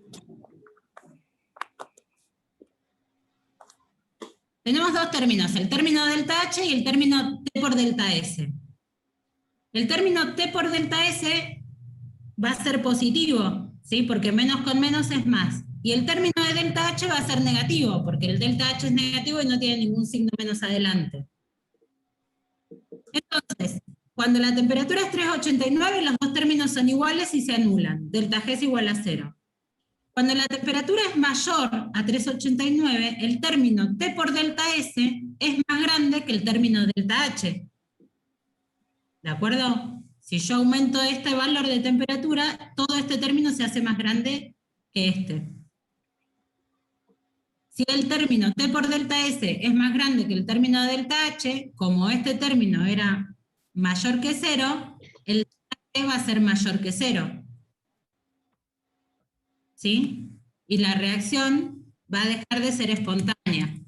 [SPEAKER 1] Tenemos dos términos, el término delta H y el término T por delta S. El término T por delta S va a ser positivo, ¿sí? Porque menos con menos es más. Y el término de delta H va a ser negativo, porque el delta H es negativo y no tiene ningún signo menos adelante. Entonces, cuando la temperatura es 389, los dos términos son iguales y se anulan. Delta G es igual a 0. Cuando la temperatura es mayor a 389, el término T por delta S es más grande que el término delta H. ¿De acuerdo? Si yo aumento este valor de temperatura, todo este término se hace más grande que este. Si el término T por delta S es más grande que el término delta H, como este término era mayor que 0, el delta T va a ser mayor que 0. ¿Sí? Y la reacción va a dejar de ser espontánea.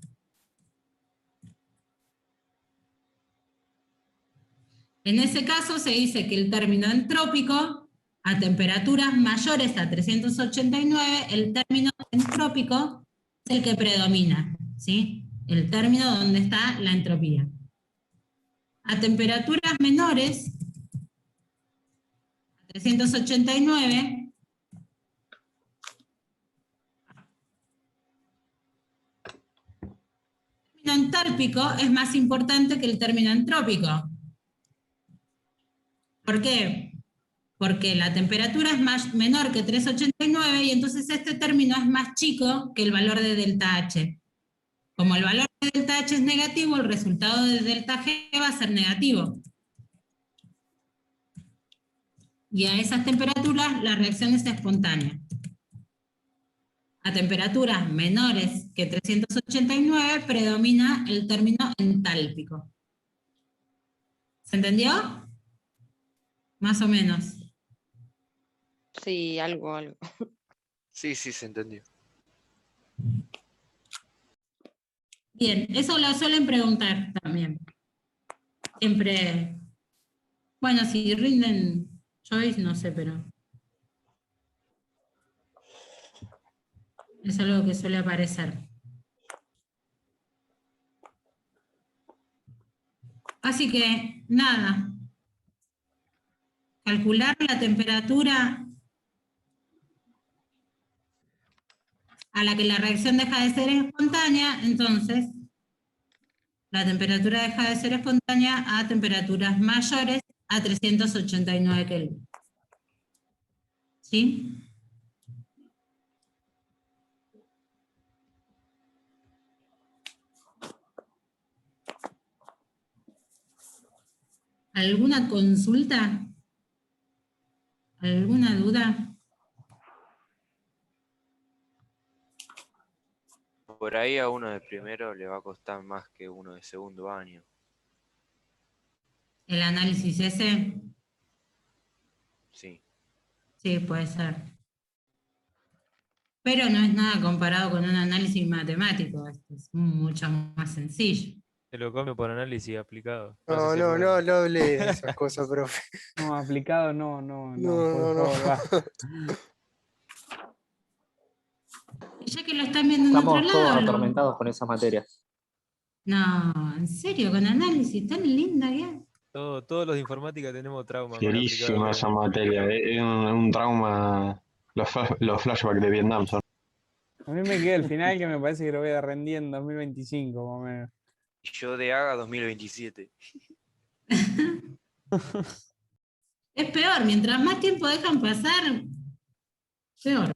[SPEAKER 1] En ese caso se dice que el término entrópico, a temperaturas mayores a 389, el término entrópico es el que predomina, ¿sí? El término donde está la entropía. A temperaturas menores a 389, el término entálpico es más importante que el término entrópico. ¿Por qué? Porque la temperatura es menor que 389 y entonces este término es más chico que el valor de delta H. Como el valor de delta H es negativo, el resultado de delta G va a ser negativo. Y a esas temperaturas la reacción es espontánea. A temperaturas menores que 389 predomina el término entálpico. ¿Se entendió? Más o menos.
[SPEAKER 7] Sí, algo.
[SPEAKER 6] Sí, se entendió.
[SPEAKER 1] Bien, eso lo suelen preguntar también. Siempre, bueno, si rinden choice, no sé, pero es algo que suele aparecer. Así que, nada. Calcular la temperatura a la que la reacción deja de ser espontánea, entonces la temperatura deja de ser espontánea a temperaturas mayores a 389 Kelvin. ¿Sí? ¿Alguna consulta? ¿Alguna duda?
[SPEAKER 6] Por ahí a uno de primero le va a costar más que uno de segundo año.
[SPEAKER 1] ¿El análisis ese?
[SPEAKER 6] Sí.
[SPEAKER 1] Sí, puede ser. Pero no es nada comparado con un análisis matemático, esto es mucho más sencillo.
[SPEAKER 3] Te lo cambio por análisis aplicado.
[SPEAKER 11] No,
[SPEAKER 3] sé si
[SPEAKER 11] no,
[SPEAKER 3] es
[SPEAKER 11] no,
[SPEAKER 3] bueno.
[SPEAKER 11] no hablé de esas cosas, profe.
[SPEAKER 4] No, aplicado no,
[SPEAKER 11] No,
[SPEAKER 4] por
[SPEAKER 11] no,
[SPEAKER 4] favor, va.
[SPEAKER 1] Y ya que lo están viendo en otro
[SPEAKER 12] Estamos todos
[SPEAKER 1] lado,
[SPEAKER 12] atormentados con esas materias.
[SPEAKER 1] no, en serio, con análisis tan linda que es.
[SPEAKER 3] Todos los de informática tenemos trauma con
[SPEAKER 9] Fierísima
[SPEAKER 3] aplicado.
[SPEAKER 9] esa materia. Es un trauma. Los flashbacks de Vietnam son.
[SPEAKER 4] A mí me queda el final que me parece que lo voy a rendir en 2025, más o menos.
[SPEAKER 6] Yo de Haga 2027.
[SPEAKER 1] Es peor, mientras más tiempo dejan pasar, peor.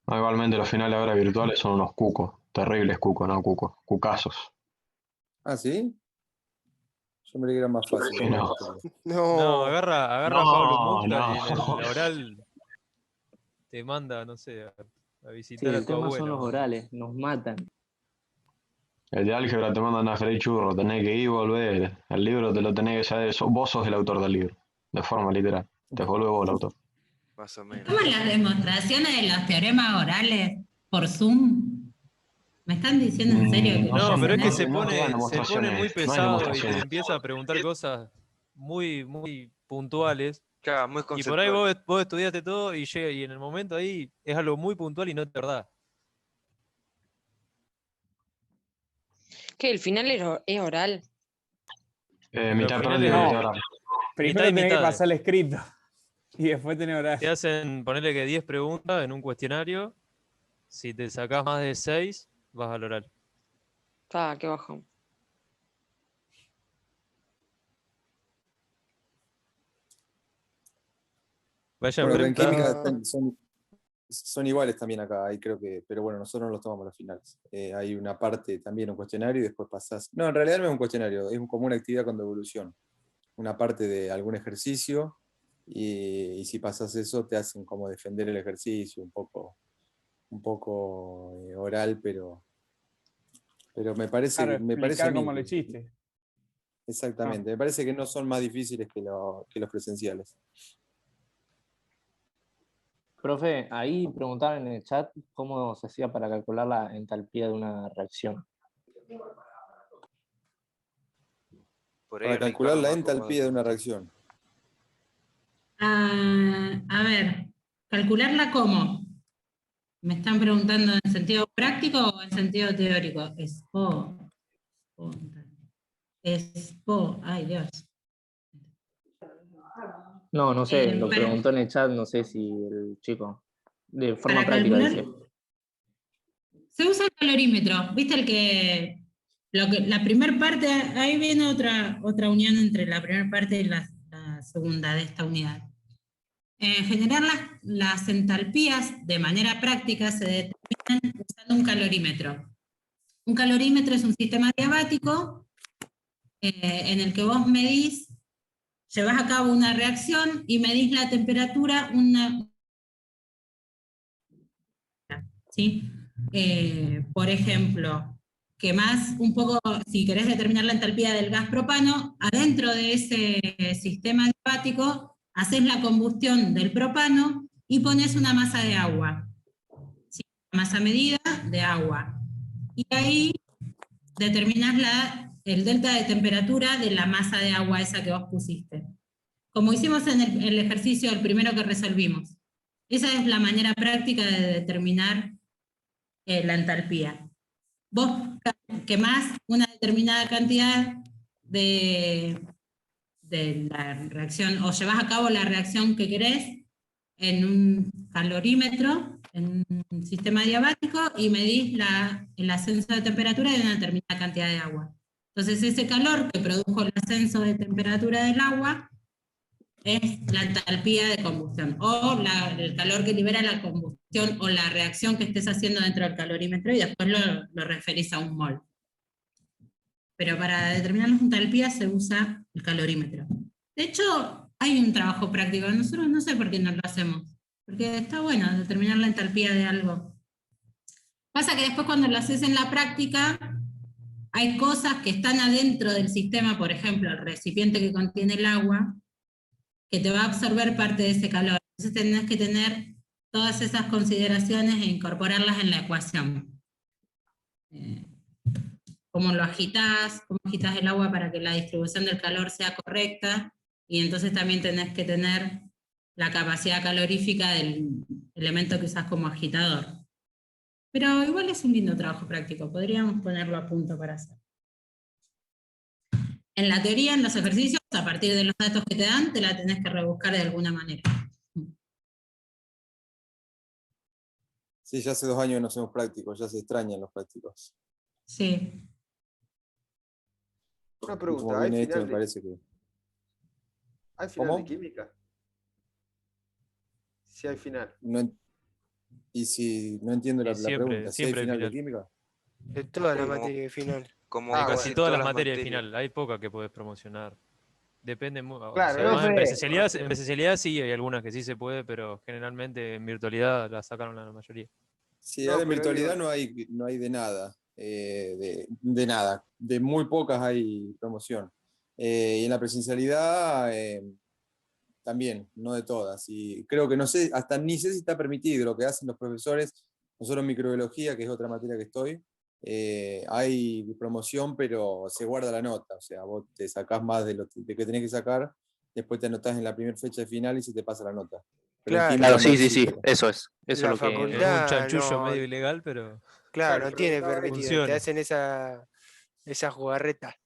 [SPEAKER 9] No, igualmente los finales ahora virtuales son unos cucos. Terribles cucos, no cucos. Cucazos.
[SPEAKER 2] ¿Ah, sí? Yo me creí que era más fácil.
[SPEAKER 9] Sí, no.
[SPEAKER 3] No, agarra
[SPEAKER 9] No,
[SPEAKER 3] a Pablo Musta
[SPEAKER 9] no.
[SPEAKER 3] y en el oral te manda, no sé, a
[SPEAKER 12] Sí,
[SPEAKER 3] visitar a
[SPEAKER 12] el
[SPEAKER 3] tu
[SPEAKER 12] tema
[SPEAKER 3] abuela.
[SPEAKER 12] son los orales, nos matan.
[SPEAKER 9] El de álgebra te mandan a freír churro, tenés que ir y volver. El libro te lo tenés que saber. Vos sos el autor del libro. De forma literal. Te vuelve vos el autor.
[SPEAKER 6] Más o menos.
[SPEAKER 1] ¿Cómo las demostraciones de los teoremas orales por Zoom? ¿Me están diciendo en serio que
[SPEAKER 3] No, pero es que se
[SPEAKER 9] no te dan
[SPEAKER 3] pone muy
[SPEAKER 9] demostraciones, no hay
[SPEAKER 3] pesado y te
[SPEAKER 9] demostraciones.
[SPEAKER 3] empieza a preguntar cosas muy puntuales.
[SPEAKER 6] Claro, muy
[SPEAKER 3] Y por ahí
[SPEAKER 6] conceptual.
[SPEAKER 3] vos estudiaste todo y llega, y en el momento ahí es algo muy puntual y no es verdad.
[SPEAKER 7] ¿Qué? ¿El final es oral?
[SPEAKER 9] Mitad
[SPEAKER 3] Los
[SPEAKER 9] práctica
[SPEAKER 3] finales
[SPEAKER 9] y
[SPEAKER 3] no.
[SPEAKER 9] mitad oral.
[SPEAKER 4] Primero
[SPEAKER 3] Mitad y
[SPEAKER 4] tenés que
[SPEAKER 3] mitad.
[SPEAKER 4] pasar el escrito. Y después tener horario.
[SPEAKER 3] Te hacen ponerle que 10 preguntas en un cuestionario. Si te sacás más de 6, vas al oral.
[SPEAKER 7] Ah, qué bajón.
[SPEAKER 3] Vayan
[SPEAKER 2] Bueno, pero en
[SPEAKER 3] preguntando.
[SPEAKER 2] química son iguales también acá, ahí creo que, pero bueno, nosotros no los tomamos los finales. Hay una parte también, un cuestionario, y después pasás. No, en realidad no es un cuestionario, es como una actividad con devolución. Una parte de algún ejercicio, y si pasás eso, te hacen como defender el ejercicio, un poco oral, pero me parece,
[SPEAKER 4] Claro,
[SPEAKER 2] me parece a
[SPEAKER 4] explicar
[SPEAKER 2] mí
[SPEAKER 4] cómo lo
[SPEAKER 2] que-
[SPEAKER 4] hiciste.
[SPEAKER 2] exactamente, me parece que no son más difíciles que los presenciales.
[SPEAKER 12] Profe, ahí preguntaban en el chat cómo se hacía para calcular la entalpía de una reacción.
[SPEAKER 6] Por ahí
[SPEAKER 2] Para calcular
[SPEAKER 6] Ricardo
[SPEAKER 2] la
[SPEAKER 6] más copado
[SPEAKER 2] entalpía de
[SPEAKER 6] que
[SPEAKER 2] una
[SPEAKER 6] usted.
[SPEAKER 2] reacción.
[SPEAKER 1] A ver, ¿calcularla cómo? ¿Me están preguntando en sentido práctico o en sentido teórico? Ay Dios.
[SPEAKER 12] No sé, lo
[SPEAKER 1] Para-
[SPEAKER 12] preguntó en el chat, no sé si el chico. De forma
[SPEAKER 1] Para
[SPEAKER 12] práctica
[SPEAKER 1] calcular,
[SPEAKER 12] dice.
[SPEAKER 1] se usa el calorímetro, ¿viste la primera parte, ahí viene otra unión entre la primera parte y la segunda de esta unidad. En general, las entalpías de manera práctica se determinan usando un calorímetro. Un calorímetro es un sistema diabático en el que vos llevas a cabo una reacción y medís la temperatura, ¿sí? Por ejemplo, quemás un poco, si querés determinar la entalpía del gas propano, adentro de ese sistema diabático haces la combustión del propano y pones una masa de agua, ¿sí? Una masa medida de agua. Y ahí determinás el delta de temperatura de la masa de agua esa que vos pusiste. Como hicimos en el ejercicio, el primero que resolvimos. Esa es la manera práctica de determinar la entalpía. Vos quemás una determinada cantidad de la reacción, o llevas a cabo la reacción que querés en un calorímetro, en un sistema diabático, y medís el ascenso de temperatura de una determinada cantidad de agua. Entonces ese calor que produjo el ascenso de temperatura del agua es la entalpía de combustión, o el calor que libera la combustión o la reacción que estés haciendo dentro del calorímetro, y después lo referís a un mol. Pero para determinar las entalpías se usa el calorímetro. De hecho, hay un trabajo práctico. Nosotros no sé por qué no lo hacemos, porque está bueno determinar la entalpía de algo. Pasa que después cuando lo haces en la práctica, hay cosas que están adentro del sistema, por ejemplo, el recipiente que contiene el agua, que te va a absorber parte de ese calor. Entonces tenés que tener todas esas consideraciones e incorporarlas en la ecuación. Cómo lo agitás, cómo agitás el agua para que la distribución del calor sea correcta, y entonces también tenés que tener la capacidad calorífica del elemento que usás como agitador. Pero igual es un lindo trabajo práctico, podríamos ponerlo a punto para hacer. En la teoría, en los ejercicios, a partir de los datos que te dan, te la tenés que rebuscar de alguna manera.
[SPEAKER 2] Sí, ya hace 2 años que no hacemos prácticos, ya se extrañan los prácticos.
[SPEAKER 1] Sí.
[SPEAKER 13] Una
[SPEAKER 2] Como
[SPEAKER 13] pregunta, ¿hay
[SPEAKER 2] viene esto,
[SPEAKER 13] final
[SPEAKER 2] me parece que...
[SPEAKER 13] ¿hay final
[SPEAKER 2] ¿Cómo?
[SPEAKER 13] de química? Sí hay final.
[SPEAKER 2] Y si no entiendo la pregunta, ¿si hay
[SPEAKER 3] siempre hay
[SPEAKER 2] final de
[SPEAKER 3] final.
[SPEAKER 2] química?
[SPEAKER 11] De toda la
[SPEAKER 6] Como-
[SPEAKER 11] materia final.
[SPEAKER 6] Como
[SPEAKER 3] De
[SPEAKER 13] Ah,
[SPEAKER 3] casi
[SPEAKER 13] bueno,
[SPEAKER 3] todas las
[SPEAKER 6] las
[SPEAKER 3] materias de final, hay pocas que podés promocionar. Depende mucho.
[SPEAKER 13] Claro,
[SPEAKER 3] Más en
[SPEAKER 13] profe.
[SPEAKER 3] presencialidad sí, hay algunas que sí se puede, pero generalmente en virtualidad la sacaron la mayoría.
[SPEAKER 2] Sí,
[SPEAKER 13] No,
[SPEAKER 2] ahora en
[SPEAKER 13] pero
[SPEAKER 2] virtualidad
[SPEAKER 13] digo-
[SPEAKER 2] no hay de nada, de nada, de muy pocas hay promoción. Y en la presencialidad también, no de todas. Y creo que no sé, hasta ni sé si está permitido lo que hacen los profesores. Nosotros en microbiología, que es otra materia que estoy, hay promoción, pero se guarda la nota. O sea, vos te sacás más de lo que tenés que sacar, después te anotás en la primera fecha de final y se te pasa la nota. Pero en
[SPEAKER 11] Claro.
[SPEAKER 2] química
[SPEAKER 12] Claro,
[SPEAKER 2] no
[SPEAKER 12] sí, sí, sí,
[SPEAKER 2] existe.
[SPEAKER 12] eso es. Eso
[SPEAKER 11] La
[SPEAKER 12] es lo que...
[SPEAKER 3] Es un
[SPEAKER 11] facultad
[SPEAKER 3] chanchullo
[SPEAKER 11] no,
[SPEAKER 3] medio ilegal, pero
[SPEAKER 11] claro,
[SPEAKER 13] Claro,
[SPEAKER 11] no tiene
[SPEAKER 13] preguntaba eso.
[SPEAKER 11] permitido. Te
[SPEAKER 3] funciona.
[SPEAKER 11] hacen esa jugarreta.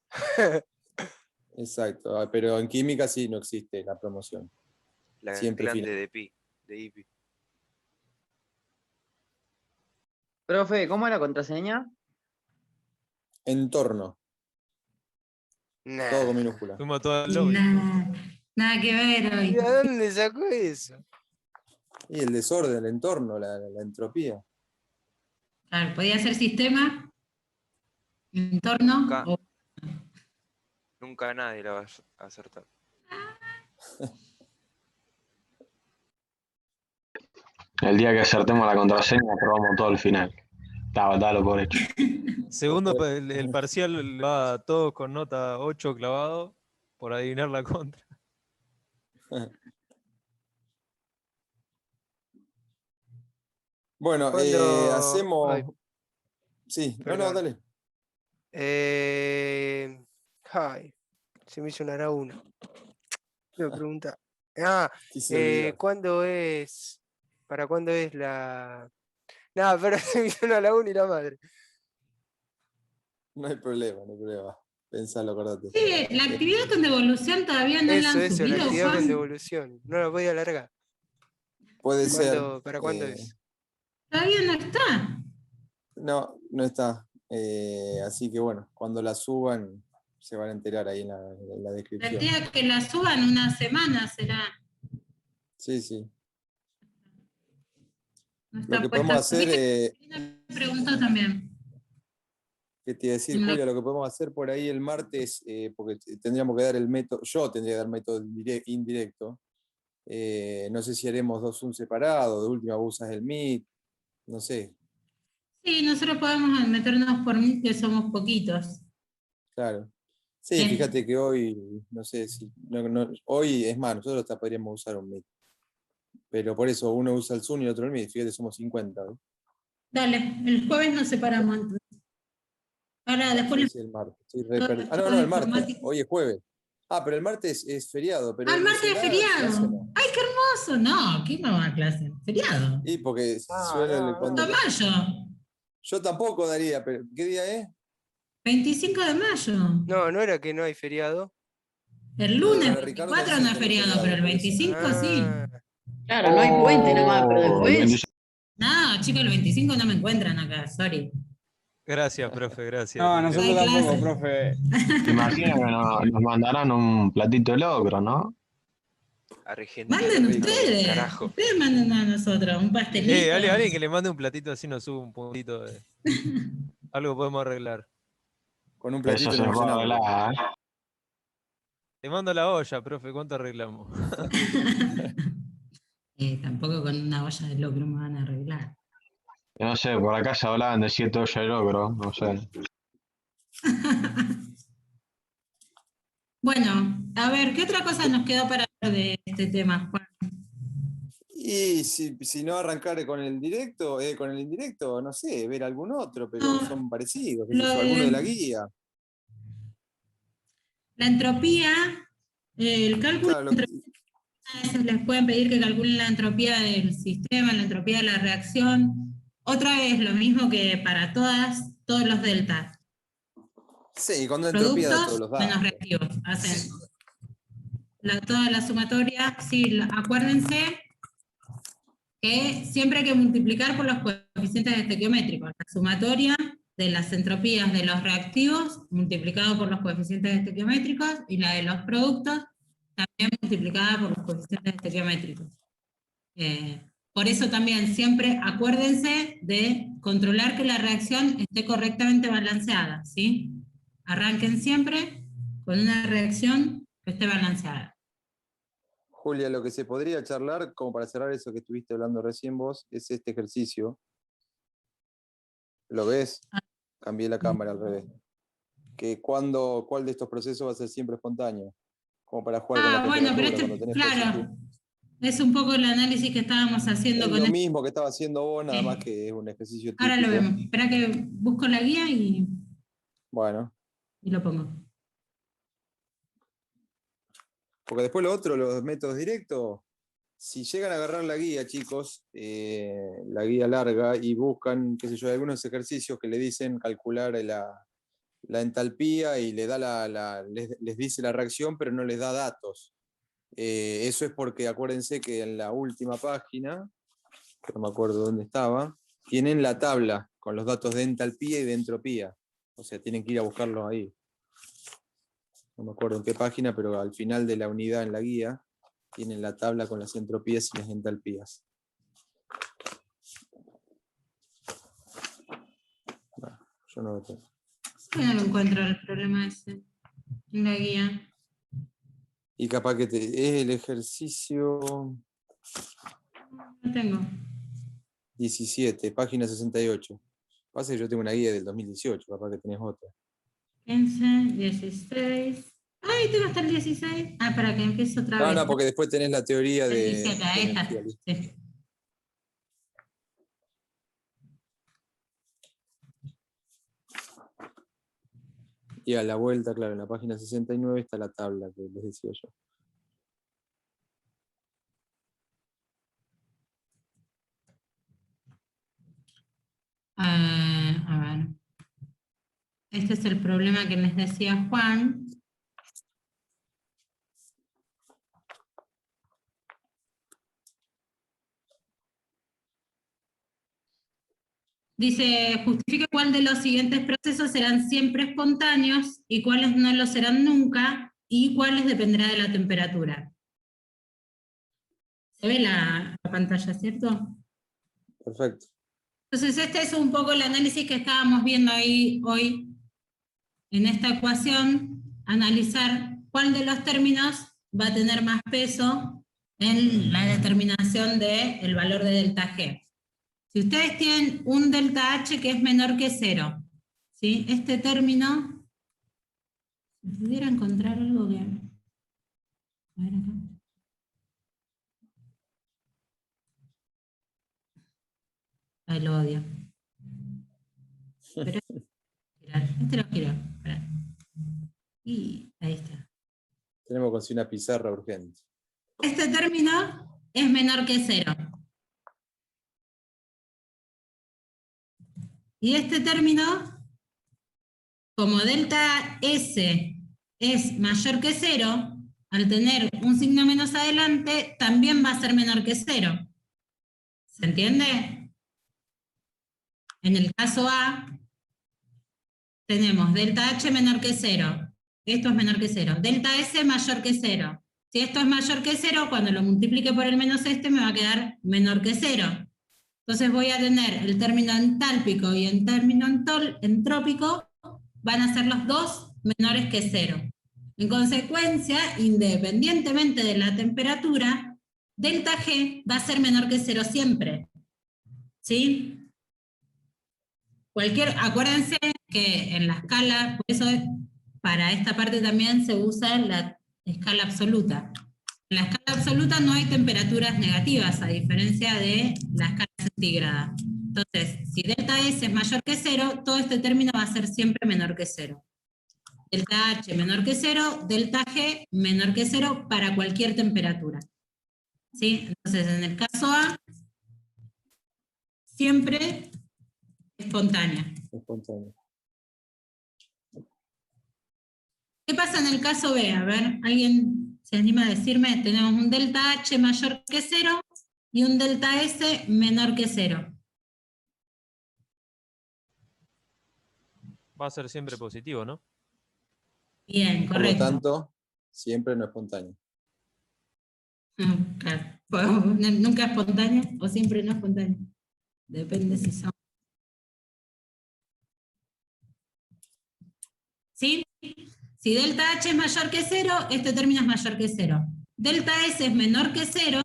[SPEAKER 2] Exacto, pero en química sí no existe la promoción.
[SPEAKER 6] La
[SPEAKER 2] Siempre
[SPEAKER 6] clan
[SPEAKER 2] final.
[SPEAKER 6] de IPI.
[SPEAKER 14] Profe, ¿cómo es la contraseña?
[SPEAKER 2] Entorno,
[SPEAKER 11] Nah.
[SPEAKER 2] todo con minúscula.
[SPEAKER 3] fuimos todos al lobby.
[SPEAKER 1] Nada que ver hoy.
[SPEAKER 11] ¿Y a dónde sacó eso?
[SPEAKER 2] Y el desorden, el entorno, la entropía.
[SPEAKER 1] Claro, podía ser sistema, entorno,
[SPEAKER 6] Nunca,
[SPEAKER 1] o
[SPEAKER 6] nunca nadie la va a acertar.
[SPEAKER 9] El día que acertemos la contraseña, probamos todo el final. Dalo por hecho.
[SPEAKER 3] Segundo, el parcial va todos con nota 8 clavado por adivinar la contra.
[SPEAKER 2] Bueno,
[SPEAKER 11] Cuando-
[SPEAKER 2] hacemos...
[SPEAKER 11] Ay,
[SPEAKER 2] Sí, no,
[SPEAKER 11] perdón.
[SPEAKER 2] dale.
[SPEAKER 11] Ay, se me hizo una una. Una pregunta. Ah,
[SPEAKER 2] Quise olvidar.
[SPEAKER 11] ¿cuándo es? ¿Para cuándo es la...? Nada, pero se me hizo una una y la madre.
[SPEAKER 2] No hay problema, no hay problema. Pensalo, acordate.
[SPEAKER 1] Sí, la actividad con devolución todavía no la han
[SPEAKER 11] Eso, la
[SPEAKER 1] subido,
[SPEAKER 11] actividad con
[SPEAKER 1] Juan.
[SPEAKER 11] devolución. No la voy a alargar.
[SPEAKER 2] Puede ser.
[SPEAKER 11] ¿Para cuándo es?
[SPEAKER 1] Todavía no está.
[SPEAKER 2] No, no está. Así que bueno, cuando la suban se van a enterar ahí en la descripción.
[SPEAKER 1] Tendría que la suban una semana, será.
[SPEAKER 2] Sí, sí.
[SPEAKER 1] No está
[SPEAKER 2] Lo que
[SPEAKER 1] puesta.
[SPEAKER 2] podemos hacer,
[SPEAKER 1] Me preguntó también.
[SPEAKER 2] que te iba a decir,
[SPEAKER 1] En lo-
[SPEAKER 2] Julia, lo que podemos hacer por ahí el martes, porque tendríamos que dar el método, yo tendría que dar método indirecto. No sé si haremos 2 Zoom separados, de última usas el Meet, no sé,
[SPEAKER 1] Sí, nosotros podemos meternos por mí, que somos poquitos.
[SPEAKER 2] claro. Sí,
[SPEAKER 1] Bien.
[SPEAKER 2] fíjate que hoy, no sé si, hoy es más, nosotros hasta podríamos usar un Meet. Pero por eso uno usa el Zoom y el otro el Meet, fíjate, somos 50. ¿no?
[SPEAKER 1] Dale, el jueves nos separamos entonces. Ahora, después...
[SPEAKER 2] Sí, el martes. Estoy re perdido. Ah, no, el martes. Hoy es jueves. Ah, pero el martes es feriado. Pero
[SPEAKER 1] Ah, el martes es
[SPEAKER 2] ¿será
[SPEAKER 1] feriado.
[SPEAKER 2] clase o no?
[SPEAKER 1] ¡Ay, qué hermoso! No, ¿qué no va a clase? Feriado.
[SPEAKER 2] Y porque
[SPEAKER 11] Ah,
[SPEAKER 2] suele
[SPEAKER 11] no,
[SPEAKER 2] cuando...
[SPEAKER 1] De mayo.
[SPEAKER 2] Yo tampoco daría, pero ¿qué día es?
[SPEAKER 1] 25 de mayo.
[SPEAKER 11] No, no era que no hay feriado.
[SPEAKER 1] El lunes
[SPEAKER 2] Para Ricardo
[SPEAKER 1] 24 no es feriado, pero el 25 sí.
[SPEAKER 11] Ah,
[SPEAKER 7] Claro, no hay puente nomás, pero después.
[SPEAKER 1] No, chicos, el 25 no me encuentran acá, sorry.
[SPEAKER 3] Gracias, profe, gracias.
[SPEAKER 4] No, nosotros
[SPEAKER 1] Hay
[SPEAKER 4] tampoco,
[SPEAKER 1] clase.
[SPEAKER 4] profe.
[SPEAKER 9] Te imagino que nos mandarán un platito de locro, ¿no?
[SPEAKER 6] Argentina.
[SPEAKER 1] Manden
[SPEAKER 6] rico,
[SPEAKER 1] ustedes.
[SPEAKER 6] Carajo.
[SPEAKER 1] Ustedes manden a nosotros un pastelito.
[SPEAKER 3] Alguien que le mande un platito así nos sube un puntito de... Algo podemos arreglar.
[SPEAKER 2] Con un
[SPEAKER 9] Eso
[SPEAKER 2] platito
[SPEAKER 9] se
[SPEAKER 2] nos
[SPEAKER 9] puede
[SPEAKER 2] llenamos.
[SPEAKER 9] hablar, ¿eh?
[SPEAKER 3] Te mando la olla, profe, ¿cuánto arreglamos?
[SPEAKER 1] Tampoco con una olla de locro me van a arreglar.
[SPEAKER 9] Que no sé, por acá se hablaban de 7 ollas de locro, no sé.
[SPEAKER 1] Bueno, a ver, ¿qué otra cosa nos quedó para hablar de este tema, Juan?
[SPEAKER 2] Y si no arrancar con el directo, con el indirecto, no sé, ver algún otro, pero son parecidos, qué sé yo, alguno de la guía.
[SPEAKER 1] La entropía, el cálculo
[SPEAKER 2] Claro,
[SPEAKER 1] de entropía, a veces les pueden pedir que calculen la entropía del sistema, la entropía de la reacción. Otra vez, lo mismo que para todos los deltas.
[SPEAKER 2] sí, cuando entropía da todos
[SPEAKER 1] Productos
[SPEAKER 2] los
[SPEAKER 1] menos
[SPEAKER 2] datos.
[SPEAKER 1] reactivos. Hacen toda la sumatoria. Sí, acuérdense que siempre hay que multiplicar por los coeficientes estequiométricos. La sumatoria de las entropías de los reactivos multiplicado por los coeficientes estequiométricos y la de los productos también multiplicada por los coeficientes estequiométricos. Por eso también siempre acuérdense de controlar que la reacción esté correctamente balanceada, ¿sí? Arranquen siempre con una reacción que esté balanceada.
[SPEAKER 2] Julia, lo que se podría charlar, como para cerrar eso que estuviste hablando recién vos, es este ejercicio. ¿Lo ves? Cambié la cámara al revés. ¿Cuál de estos procesos va a ser siempre espontáneo? Como para jugar con la temperatura.
[SPEAKER 1] Bueno, pero
[SPEAKER 2] cuando tenés
[SPEAKER 1] claro, es un poco el análisis que estábamos haciendo
[SPEAKER 2] es
[SPEAKER 1] con
[SPEAKER 2] lo mismo que estaba haciendo vos, nada más que es un ejercicio típico.
[SPEAKER 1] Ahora lo vemos. Espera que busco la guía y
[SPEAKER 2] Bueno.
[SPEAKER 1] lo pongo.
[SPEAKER 2] Porque después lo otro, los métodos directos, si llegan a agarrar la guía, chicos, la guía larga, y buscan, qué sé yo, algunos ejercicios que le dicen calcular la entalpía y le da les dice la reacción, pero no les da datos. Eso es porque acuérdense que en la última página, que no me acuerdo dónde estaba, tienen la tabla con los datos de entalpía y de entropía. O sea, tienen que ir a buscarlos ahí. No me acuerdo en qué página, pero al final de la unidad en la guía tienen la tabla con las entropías y las entalpías. Bueno, yo no lo tengo.
[SPEAKER 1] Yo no lo encuentro el problema ese en la guía.
[SPEAKER 2] Y capaz que es el ejercicio
[SPEAKER 1] No tengo.
[SPEAKER 2] 17, página 68. Pasa que yo tengo una guía del 2018, capaz que tenés otra.
[SPEAKER 1] 15, 16. Ay, tengo hasta el 16. Para que empiece otra vez.
[SPEAKER 2] No, porque después tenés la teoría de...
[SPEAKER 1] 17, ahí está. Sí.
[SPEAKER 2] Y a la vuelta, claro, en la página 69 está la tabla que les decía yo.
[SPEAKER 1] A ver. Este es el problema que les decía Juan. Dice, justifique cuál de los siguientes procesos serán siempre espontáneos y cuáles no lo serán nunca y cuáles dependerá de la temperatura. ¿Se ve la pantalla, cierto?
[SPEAKER 2] Perfecto.
[SPEAKER 1] Entonces este es un poco el análisis que estábamos viendo ahí hoy en esta ecuación, analizar cuál de los términos va a tener más peso en la determinación del valor de delta G. Si ustedes tienen un delta H que es menor que 0, ¿sí? Este término, si pudiera encontrar algo que... A ver acá. Ay, lo odio. Pero este lo quiero. Y ahí está.
[SPEAKER 2] Tenemos que conseguir una pizarra urgente.
[SPEAKER 1] Este término es menor que 0. Y este término, como delta S es mayor que 0, al tener un signo menos adelante, también va a ser menor que 0. ¿Se entiende? En el caso A, tenemos delta H menor que 0. Esto es menor que 0. Delta S mayor que 0. Si esto es mayor que 0, cuando lo multiplique por el menos este, me va a quedar menor que 0. Entonces voy a tener el término entálpico y el término entrópico van a ser los dos menores que 0. En consecuencia, independientemente de la temperatura, delta G va a ser menor que 0 siempre. ¿Sí? Acuérdense que en la escala, por eso para esta parte también se usa la escala absoluta. En la escala absoluta no hay temperaturas negativas, a diferencia de la escala centígrada. Entonces, si delta S es mayor que 0, todo este término va a ser siempre menor que 0. Delta H menor que 0, delta G menor que 0 para cualquier temperatura. ¿Sí? Entonces, en el caso A, siempre espontánea. ¿Qué pasa en el caso B? A ver, ¿alguien se anima a decirme? Tenemos un delta H mayor que 0 y un delta S menor que 0.
[SPEAKER 3] Va a ser siempre positivo, ¿no?
[SPEAKER 1] Bien, correcto.
[SPEAKER 2] Por lo tanto, siempre no espontáneo.
[SPEAKER 1] Claro. Nunca espontáneo o siempre no espontáneo. Depende si son. ¿Sí? Si delta H es mayor que 0, este término es mayor que 0. Delta S es menor que 0,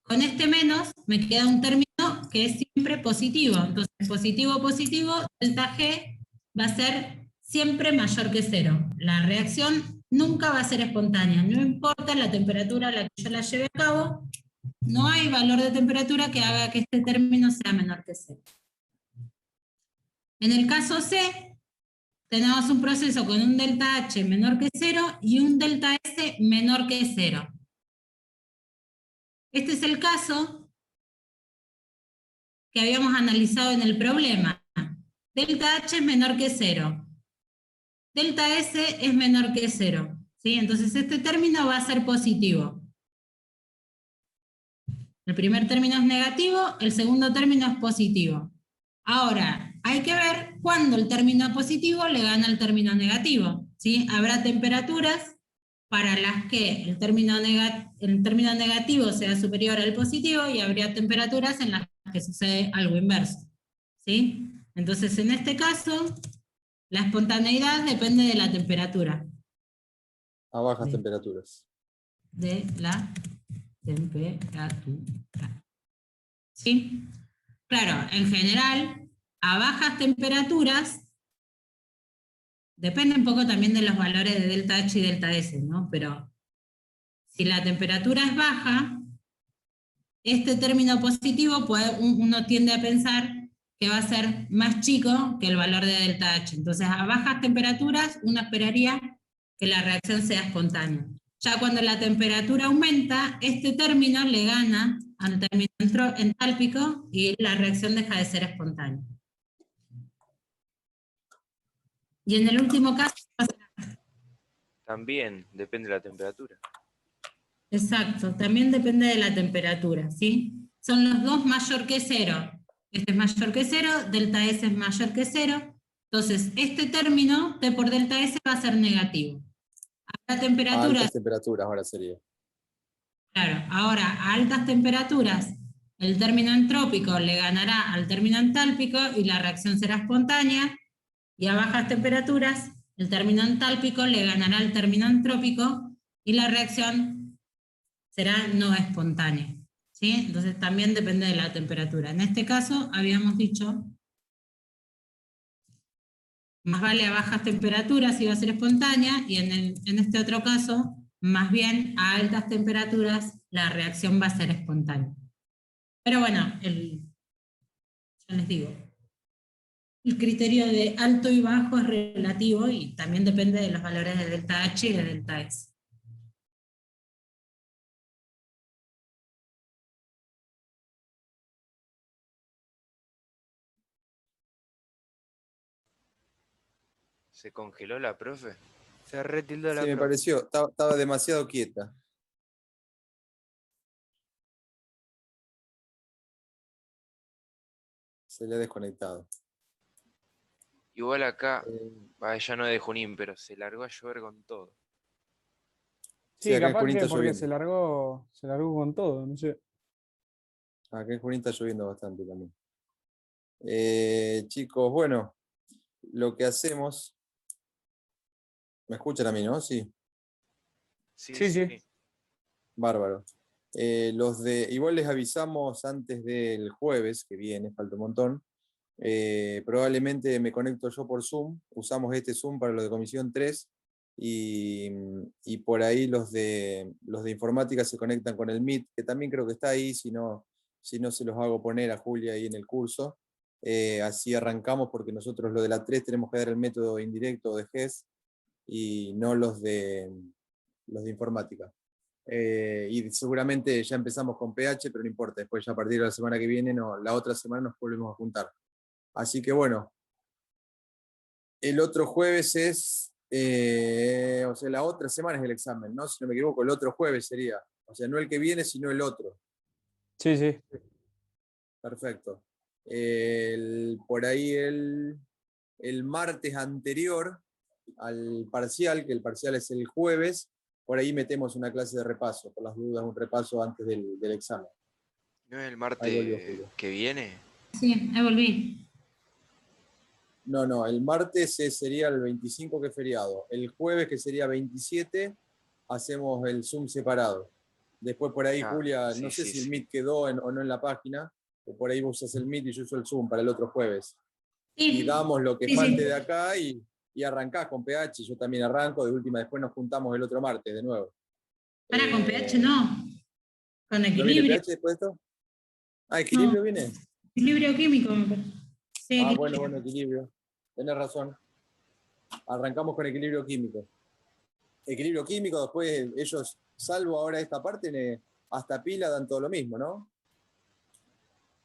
[SPEAKER 1] con este menos me queda un término que es siempre positivo. Entonces, positivo, positivo, delta G va a ser siempre mayor que 0. La reacción nunca va a ser espontánea. No importa la temperatura a la que yo la lleve a cabo, no hay valor de temperatura que haga que este término sea menor que 0. En el caso C, tenemos un proceso con un delta H menor que 0 y un delta S menor que 0. Este es el caso que habíamos analizado en el problema. Delta H es menor que 0. Delta S es menor que 0. ¿Sí? Entonces este término va a ser positivo. El primer término es negativo, el segundo término es positivo. Ahora, hay que ver cuándo el término positivo le gana al término negativo. ¿Sí? Habrá temperaturas para las que el término negativo sea superior al positivo y habría temperaturas en las que sucede algo inverso. ¿Sí? Entonces, en este caso, la espontaneidad depende de la temperatura.
[SPEAKER 2] A bajas temperaturas.
[SPEAKER 1] De la temperatura. ¿Sí? Claro, en general, a bajas temperaturas, depende un poco también de los valores de delta H y delta S, ¿no? Pero si la temperatura es baja, este término positivo uno tiende a pensar que va a ser más chico que el valor de delta H. Entonces, a bajas temperaturas, uno esperaría que la reacción sea espontánea. Ya cuando la temperatura aumenta, este término le gana al término entálpico y la reacción deja de ser espontánea. Y en el último caso...
[SPEAKER 6] También depende de la temperatura.
[SPEAKER 1] Exacto, también depende de la temperatura, ¿sí? Son los dos mayor que 0. Este es mayor que 0, delta S es mayor que 0. Entonces, este término, T por delta S, va a ser negativo. A temperaturas...
[SPEAKER 2] Altas temperaturas ahora sería.
[SPEAKER 1] Claro, ahora a altas temperaturas, el término entrópico le ganará al término entálpico y la reacción será espontánea. Y a bajas temperaturas, el término entálpico le ganará al término entrópico y la reacción será no espontánea. ¿Sí? Entonces también depende de la temperatura. En este caso habíamos dicho, más vale a bajas temperaturas iba a ser espontánea, y en este otro caso, más bien a altas temperaturas la reacción va a ser espontánea. Pero bueno, ya les digo, el criterio de alto y bajo es relativo y también depende de los valores de delta H y de delta S.
[SPEAKER 6] ¿Se congeló la profe? Se retildó la
[SPEAKER 2] Sí, me
[SPEAKER 6] profe.
[SPEAKER 2] pareció, estaba demasiado quieta. Se le ha desconectado.
[SPEAKER 6] Igual acá, ya no de Junín, pero se largó a llover con todo.
[SPEAKER 4] Sí,
[SPEAKER 2] acá en
[SPEAKER 4] capaz
[SPEAKER 2] Junín
[SPEAKER 4] que
[SPEAKER 2] está
[SPEAKER 4] porque
[SPEAKER 2] lloviendo.
[SPEAKER 4] se largó con todo, no sé.
[SPEAKER 2] Acá en Junín está lloviendo bastante también. Chicos, bueno, lo que hacemos... ¿Me escuchan a mí, no? Sí.
[SPEAKER 4] Sí.
[SPEAKER 2] Bárbaro. Igual les avisamos antes del jueves, que viene, falta un montón, Probablemente me conecto yo por Zoom, usamos este Zoom para lo de comisión 3 y por ahí los de informática se conectan con el Meet, que también creo que está ahí, si no se los hago poner a Julia ahí en el curso. Así arrancamos porque nosotros lo de la 3 tenemos que dar el método indirecto de GES y no los de informática. Y seguramente ya empezamos con PH, pero no importa, después ya a partir de la semana que viene, la otra semana nos volvemos a juntar. Así que bueno, el otro jueves es, o sea, la otra semana es el examen, ¿no? Si no me equivoco, el otro jueves sería. O sea, no el que viene, sino el otro.
[SPEAKER 4] Sí, sí.
[SPEAKER 2] Perfecto. Por ahí el martes anterior al parcial, que el parcial es el jueves, por ahí metemos una clase de repaso, por las dudas, un repaso antes del examen.
[SPEAKER 6] ¿No es el martes que viene?
[SPEAKER 1] Sí, ahí volví.
[SPEAKER 2] No, el martes sería el 25, que es feriado. El jueves, que sería 27, hacemos el Zoom separado. Después por ahí, Julia, no sé si el Meet quedó o no en la página, o por ahí vos usas el Meet y yo uso el Zoom para el otro jueves. Sí. Y damos lo que falte de acá y arrancás con PH, yo también arranco, de última después nos juntamos el otro martes de nuevo.
[SPEAKER 1] Para, con PH no, con equilibrio.
[SPEAKER 2] ¿No viene PH después de esto? Ah, ¿equilibrio viene?
[SPEAKER 1] Equilibrio químico, me parece. Sí,
[SPEAKER 2] bueno, equilibrio. Tenés razón. Arrancamos con equilibrio químico. Equilibrio químico, después ellos, salvo ahora esta parte, hasta pila dan todo lo mismo, ¿no?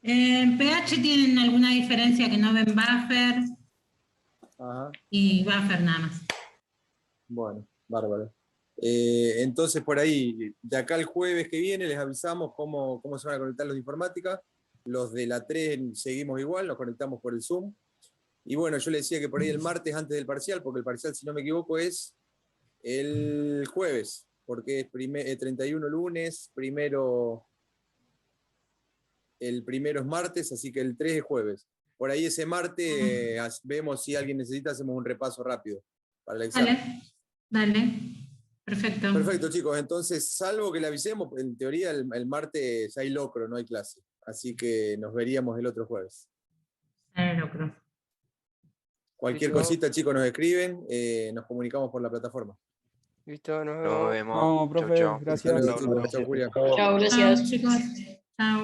[SPEAKER 1] En pH tienen alguna diferencia que no ven buffer.
[SPEAKER 2] Ajá.
[SPEAKER 1] Y buffer nada más.
[SPEAKER 2] Bueno, bárbaro. Entonces por ahí, de acá el jueves que viene les avisamos cómo se van a conectar los de informática. Los de la 3 seguimos igual, nos conectamos por el Zoom. Y bueno, yo le decía que por ahí el martes antes del parcial, porque el parcial, si no me equivoco, es el jueves, porque es 31 lunes, el primero es martes, así que el 3 es jueves. Por ahí ese martes vemos si alguien necesita, hacemos un repaso rápido para el examen.
[SPEAKER 1] Dale. Perfecto.
[SPEAKER 2] Perfecto, chicos. Entonces, salvo que le avisemos, en teoría el martes hay locro, no hay clase. Así que nos veríamos el otro jueves.
[SPEAKER 1] Locro.
[SPEAKER 2] Cualquier cosita, chicos, nos escriben, nos comunicamos por la plataforma.
[SPEAKER 11] Listo, nos
[SPEAKER 6] Nos
[SPEAKER 11] vemos.
[SPEAKER 6] vemos.
[SPEAKER 4] Vamos, profe,
[SPEAKER 6] Chau.
[SPEAKER 4] gracias.
[SPEAKER 2] Chao, Julia.
[SPEAKER 7] Chao, gracias.
[SPEAKER 1] Chao, chicos. Chao.